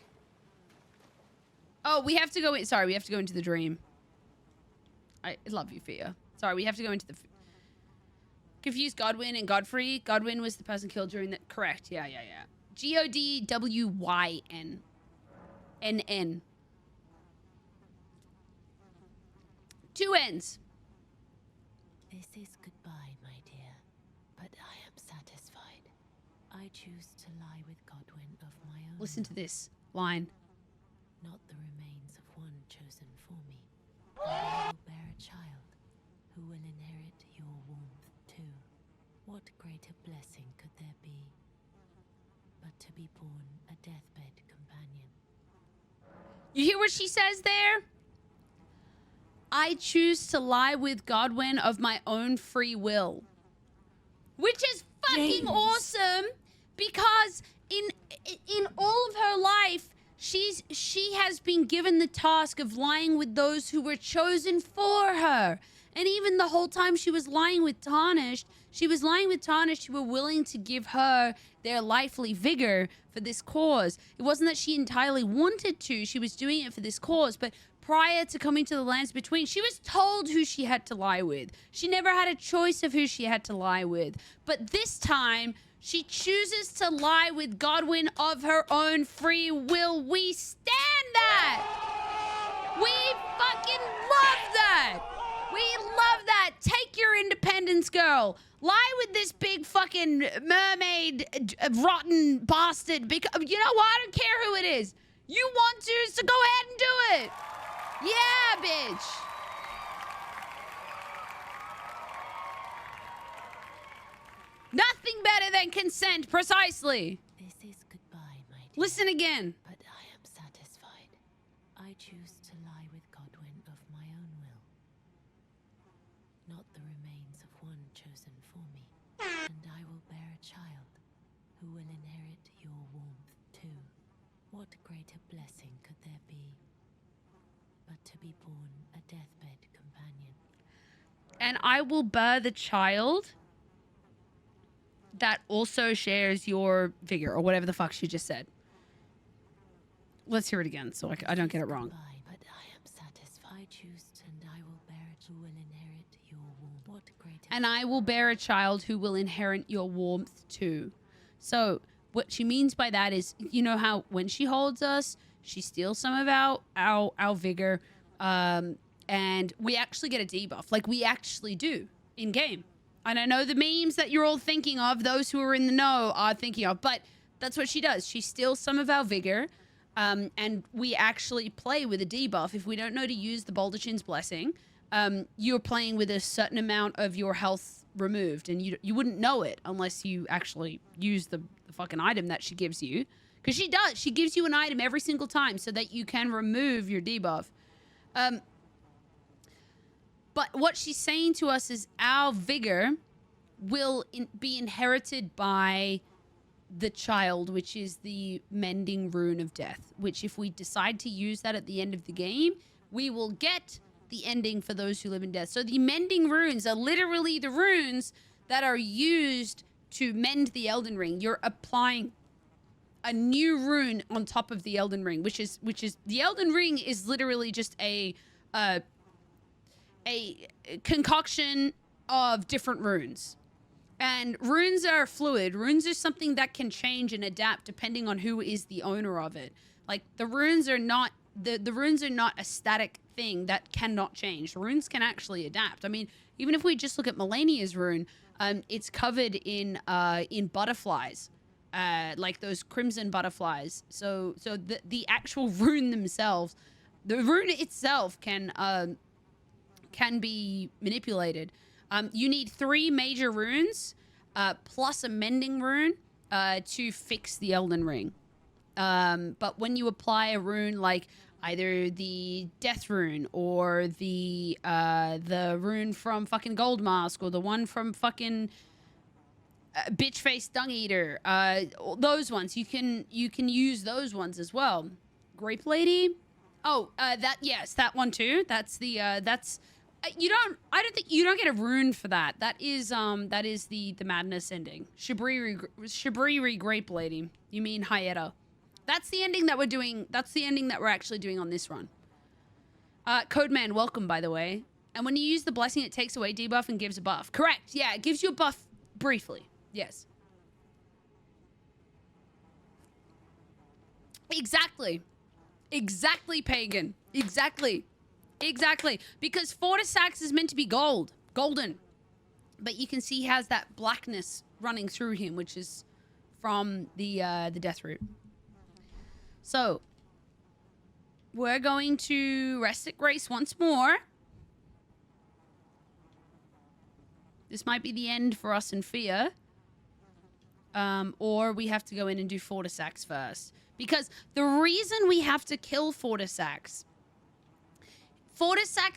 Speaker 1: Oh, we have to go in. Sorry, we have to go into the dream. I love you, Fia. Sorry, we have to go into the... Confused Godwyn and Godfrey. Godwyn was the person killed during the... Correct. Yeah. Godwyn. NN. 2 N's.
Speaker 3: This is goodbye, my dear, but I am satisfied. I choose to lie with Godwyn of my own.
Speaker 1: Listen to this line.
Speaker 3: Not the remains of one chosen for me. And I will bear a child who will inherit your warmth too. What greater blessing could there be but to be born a deathbed companion?
Speaker 1: You hear what she says there? I choose to lie with Godwyn of my own free will. Which is fucking awesome, because in all of her life, she has been given the task of lying with those who were chosen for her. And even the whole time she was lying with Tarnished, who were willing to give her their lively vigor for this cause. It wasn't that she entirely wanted to, she was doing it for this cause, but prior to coming to the lands between, she was told who she had to lie with. She never had a choice of who she had to lie with. But this time, she chooses to lie with Godwyn of her own free will. We stand that! We fucking love that! We love that! Take your independence, girl! Lie with this big fucking mermaid, rotten bastard, because, you know what? I don't care who it is. You want to, so go ahead and do it! Yeah, bitch! Nothing better than consent, precisely.
Speaker 3: This is goodbye, my dear.
Speaker 1: Listen again.
Speaker 3: But I am satisfied. I choose to lie with Godwyn of my own will. Not the remains of one chosen for me. And I will bear a child who will inherit your warmth too. What greater blessing could there be but to be born
Speaker 1: and I will bear the child that also shares your vigor, or whatever the fuck she just said. Let's hear it again so I don't get it wrong.
Speaker 3: But I am satisfied, used, and I will bear it who will inherit your warmth. What greater...
Speaker 1: And I will bear a child who will inherit your warmth too. So what she means by that is, you know how when she holds us, she steals some of our vigor, and we actually get a debuff. Like, we actually do in game. And I know the memes that you're all thinking of, those who are in the know are thinking of, but that's what she does. She steals some of our vigor, and we actually play with a debuff. If we don't know to use the Baldachin's Blessing, you're playing with a certain amount of your health removed, and you wouldn't know it unless you actually use the fucking item that she gives you. Because she does. She gives you an item every single time so that you can remove your debuff. But what she's saying to us is our vigor will be inherited by the child, which is the Mending Rune of Death, which if we decide to use that at the end of the game, we will get the ending for those who live in death. So the Mending Runes are literally the runes that are used to mend the Elden Ring. You're applying a new rune on top of the Elden Ring, which is the Elden Ring is literally just a concoction of different runes. And runes are fluid. Runes are something that can change and adapt depending on who is the owner of it. Like, the runes are not the runes are not a static thing that cannot change. Runes can actually adapt. I mean, even if we just look at Melania's rune, it's covered in butterflies, like those crimson butterflies. So the actual rune themselves, the rune itself can be manipulated. You need 3 major runes, plus a mending rune, to fix the Elden Ring. But when you apply a rune like either the Death Rune or the rune from fucking Gold Mask or the one from fucking Bitch Face Dung Eater, those ones, you can use those ones as well. Grape Lady? Oh, that one too. That's the, I don't think you don't get a rune for that. That is the madness ending. Shabriri Grape Lady. You mean Hyetta. That's the ending that we're doing. That's the ending that we're actually doing on this run. Codeman, welcome, by the way. And when you use the blessing, it takes away debuff and gives a buff. Correct. Yeah, it gives you a buff briefly. Yes. Exactly. Exactly, Pagan. Exactly. Exactly. Because Fortissax is meant to be golden. But you can see he has that blackness running through him, which is from the Deathroot. So, we're going to rest at grace once more. This might be the end for us and Fia. Or we have to go in and do Fortissax first. Because the reason we have to kill Fortissax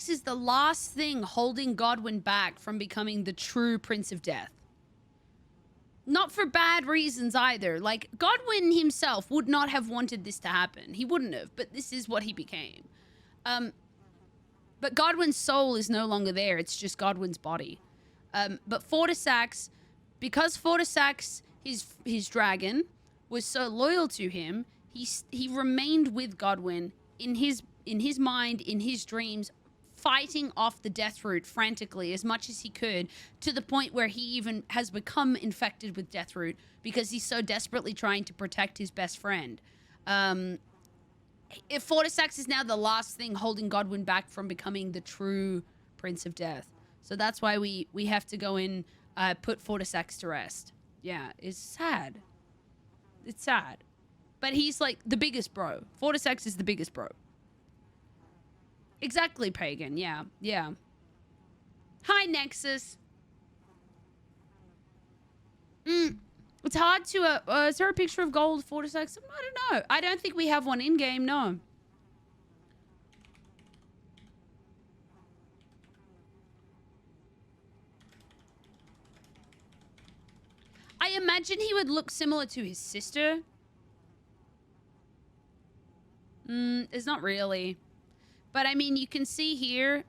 Speaker 1: is the last thing holding Godwyn back from becoming the true Prince of Death. Not for bad reasons either. Like, Godwyn himself would not have wanted this to happen. He wouldn't have, but this is what he became. But Godwyn's soul is no longer there. It's just Godwyn's body. But Fortissax, because Fortissax, his dragon, was so loyal to him, he remained with Godwyn in his mind, in his dreams, fighting off the Deathroot frantically as much as he could, to the point where he even has become infected with Deathroot because he's so desperately trying to protect his best friend. If Fortissax is now the last thing holding Godwyn back from becoming the true Prince of Death. So that's why we have to go in, put Fortissax to rest. Yeah, it's sad. It's sad. But he's like the biggest bro. Fortissax is the biggest bro. Exactly, Pagan. Yeah, yeah. Hi, Nexus. It's hard to... is there a picture of gold Fortissax? I don't know. I don't think we have one in-game, no. I imagine he would look similar to his sister. It's not really. But I mean, you can see here,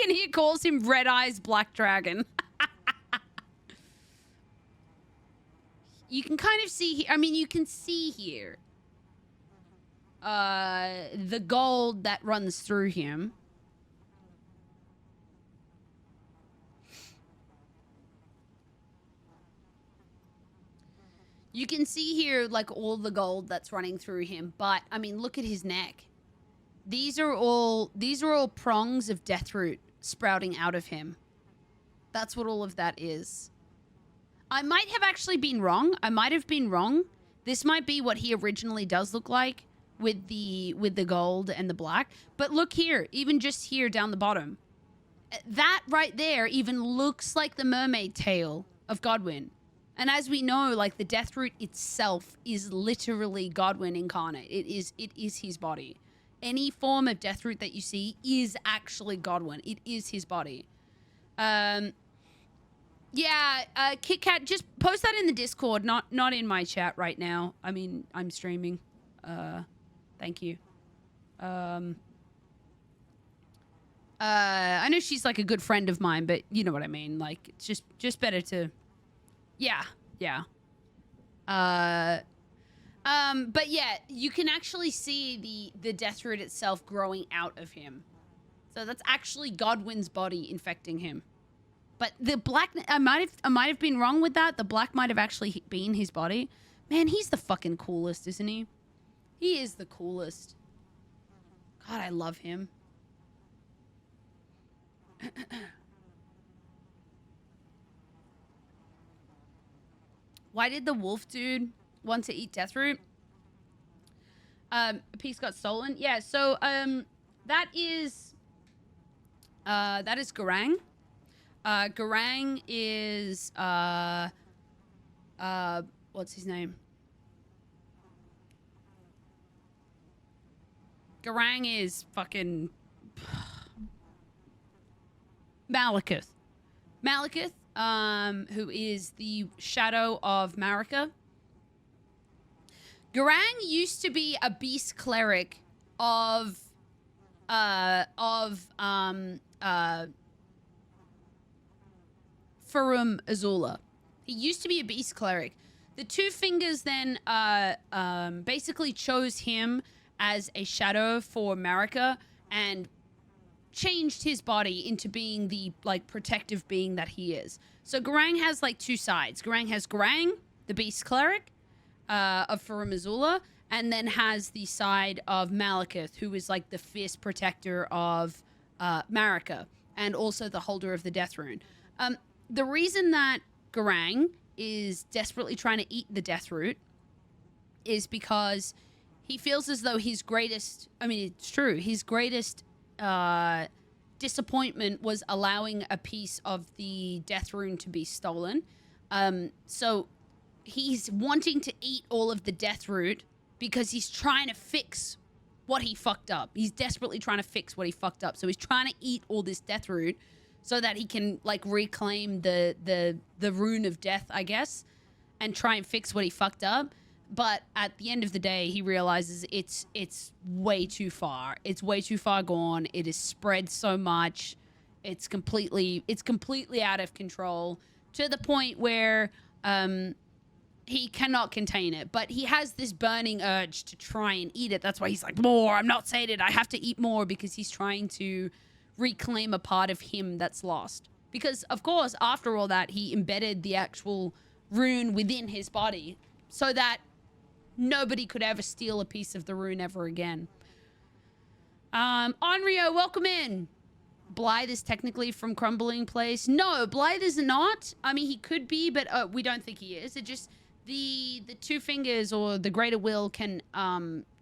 Speaker 1: and he calls him Red Eyes Black Dragon. You can kind of see here. I mean, you can see here the gold that runs through him. You can see here, like, all the gold that's running through him. But, I mean, look at his neck. These are all prongs of Deathroot sprouting out of him. That's what all of that is. I might have actually been wrong. I might have been wrong. This might be what he originally does look like with the gold and the black. But look here, even just here down the bottom. That right there even looks like the mermaid tail of Godwyn. And as we know, like, the Deathroot itself is literally Godwyn incarnate. It is his body. Any form of Deathroot that you see is actually Godwyn. It is his body. Yeah, Kit Kat, just post that in the Discord, not in my chat right now. I mean, I'm streaming. Thank you. I know she's like a good friend of mine, but you know what I mean. Like, it's just better to, yeah. But yeah, you can actually see the Deathroot itself growing out of him. So that's actually Godwyn's body infecting him. But the black, I might have been wrong with that. The black might have actually been his body. Man, he's the fucking coolest, isn't he? He is the coolest. God, I love him. Why did the wolf dude want to eat Deathroot? A piece got stolen. Yeah, so that is Garang. Garang is what's his name? Garang is fucking Malekith. Malekith, who is the shadow of Marika. Garang used to be a beast cleric of Farum Azula. He used to be a beast cleric. The Two Fingers then basically chose him as a shadow for Marika and changed his body into being the, like, protective being that he is. So Garang has, like, two sides. Garang has Garang, the beast cleric of Farum Azula, and then has the side of Malekith, who is, like, the fierce protector of Marika, and also the holder of the Death Rune. The reason that Garang is desperately trying to eat the Deathroot is because he feels as though his greatest, I mean, it's true, his greatest disappointment was allowing a piece of the Death Rune to be stolen. So he's wanting to eat all of the Deathroot because he's trying to fix what he fucked up. He's desperately trying to fix what he fucked up. So he's trying to eat all this Deathroot so that he can, like, reclaim the rune of death, I guess, and try and fix what he fucked up. But at the end of the day, he realizes it's way too far. It's way too far gone. It is spread so much. It's completely out of control to the point where he cannot contain it. But he has this burning urge to try and eat it. That's why he's like, more, I'm not sated. I have to eat more, because he's trying to reclaim a part of him that's lost. Because, of course, after all that, he embedded the actual rune within his body so that nobody could ever steal a piece of the rune ever again. Onryo, welcome in. Blythe is technically from Crumbling Place. No, Blythe is not. I mean, he could be, but we don't think he is. It just, the Two Fingers or the Greater Will can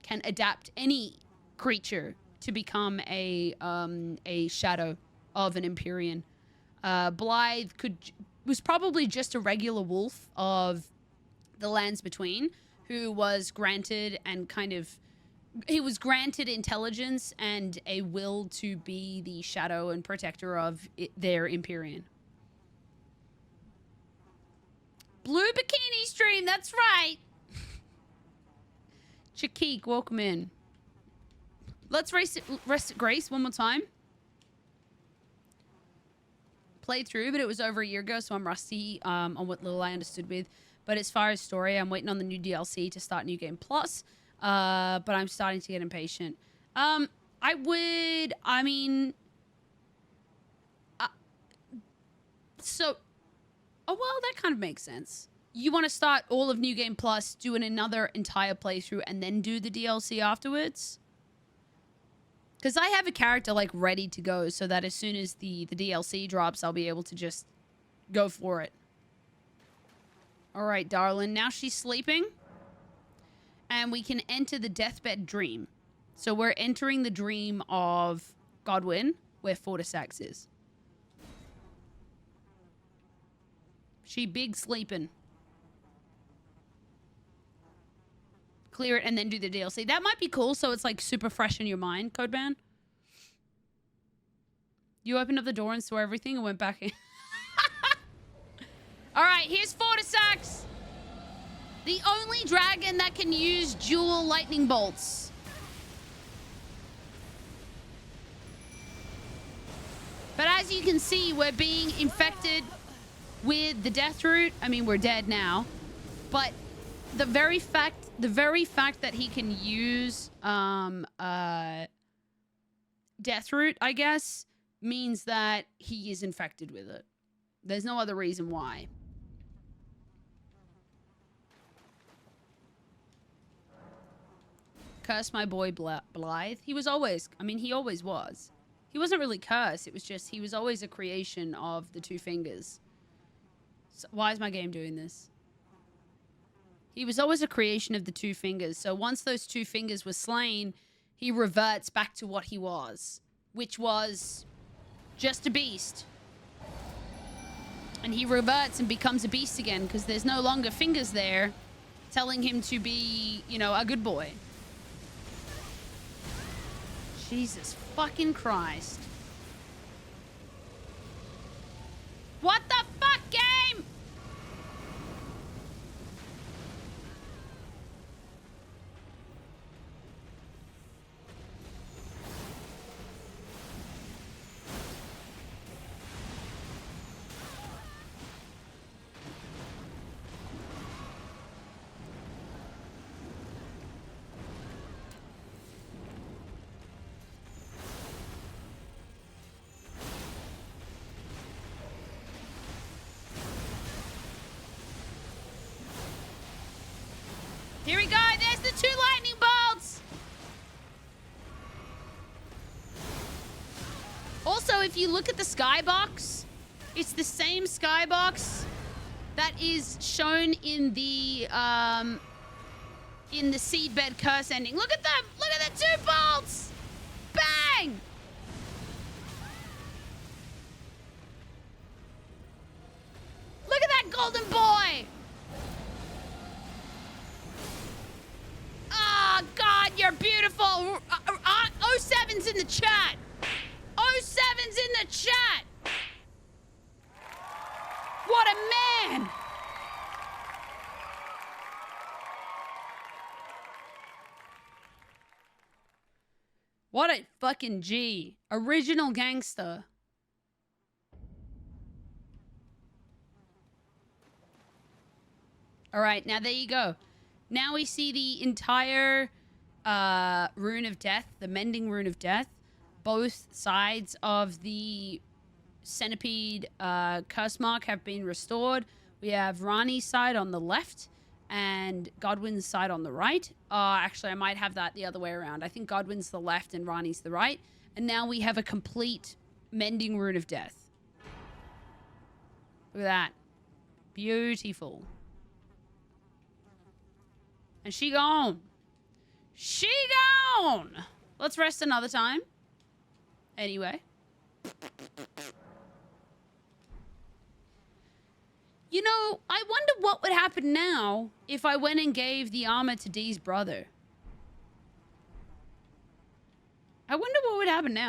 Speaker 1: adapt any creature to become a shadow of an Empyrean. Blythe was probably just a regular wolf of the Lands Between, who was granted he was granted intelligence and a will to be the shadow and protector of their Empyrean. Blue Bikini Stream, that's right. Chakik, welcome in. Let's rest at Grace one more time. played through, but it was over a year ago, so I'm rusty on what little I understood with. But as far as story, I'm waiting on the new DLC to start New Game Plus. But I'm starting to get impatient. Oh, well, that kind of makes sense. You want to start all of New Game Plus, doing another entire playthrough, and then do the DLC afterwards? Because I have a character, like, ready to go, so that as soon as the DLC drops, I'll be able to just go for it. All right, darling. Now she's sleeping. And we can enter the deathbed dream. So we're entering the dream of Godwyn, where Fortissax is. She big sleeping. Clear it and then do the DLC. That might be cool, so it's like super fresh in your mind, Codeman. You opened up the door and saw everything and went back in. Alright, here's Fortissax. The only dragon that can use dual lightning bolts. But as you can see, we're being infected with the Deathroot. I mean, we're dead now. But the very fact that he can use Deathroot, I guess, means that he is infected with it. There's no other reason why. Curse my boy Blythe. He was always, I mean, he always was. He wasn't really cursed. It was just, he was always a creation of the Two Fingers. So why is my game doing this? He was always a creation of the Two Fingers. So once those Two Fingers were slain, he reverts back to what he was, which was just a beast. And he reverts and becomes a beast again because there's no longer fingers there telling him to be, you know, a good boy. Jesus fucking Christ. What the fuck, game? Here we go. There's the 2 lightning bolts. Also, if you look at the skybox, it's the same skybox that is shown in the seedbed curse ending. Look at them. Look at the 2 bolts. Bang. Look at that golden boy. Oh, God, you're beautiful. 07's in the chat. 07's in the chat. What a man. What a fucking G. Original gangster. All right, now there you go. Now we see the entire Rune of Death, the Mending Rune of Death. Both sides of the Centipede Cursemark have been restored. We have Ranni's side on the left and Godwyn's side on the right. Actually, I might have that the other way around. I think Godwyn's the left and Ranni's the right. And now we have a complete Mending Rune of Death. Look at that. Beautiful. And she gone. She gone. Let's rest another time. Anyway. You know, I wonder what would happen now if I went and gave the armor to Dee's brother. I wonder what would happen now.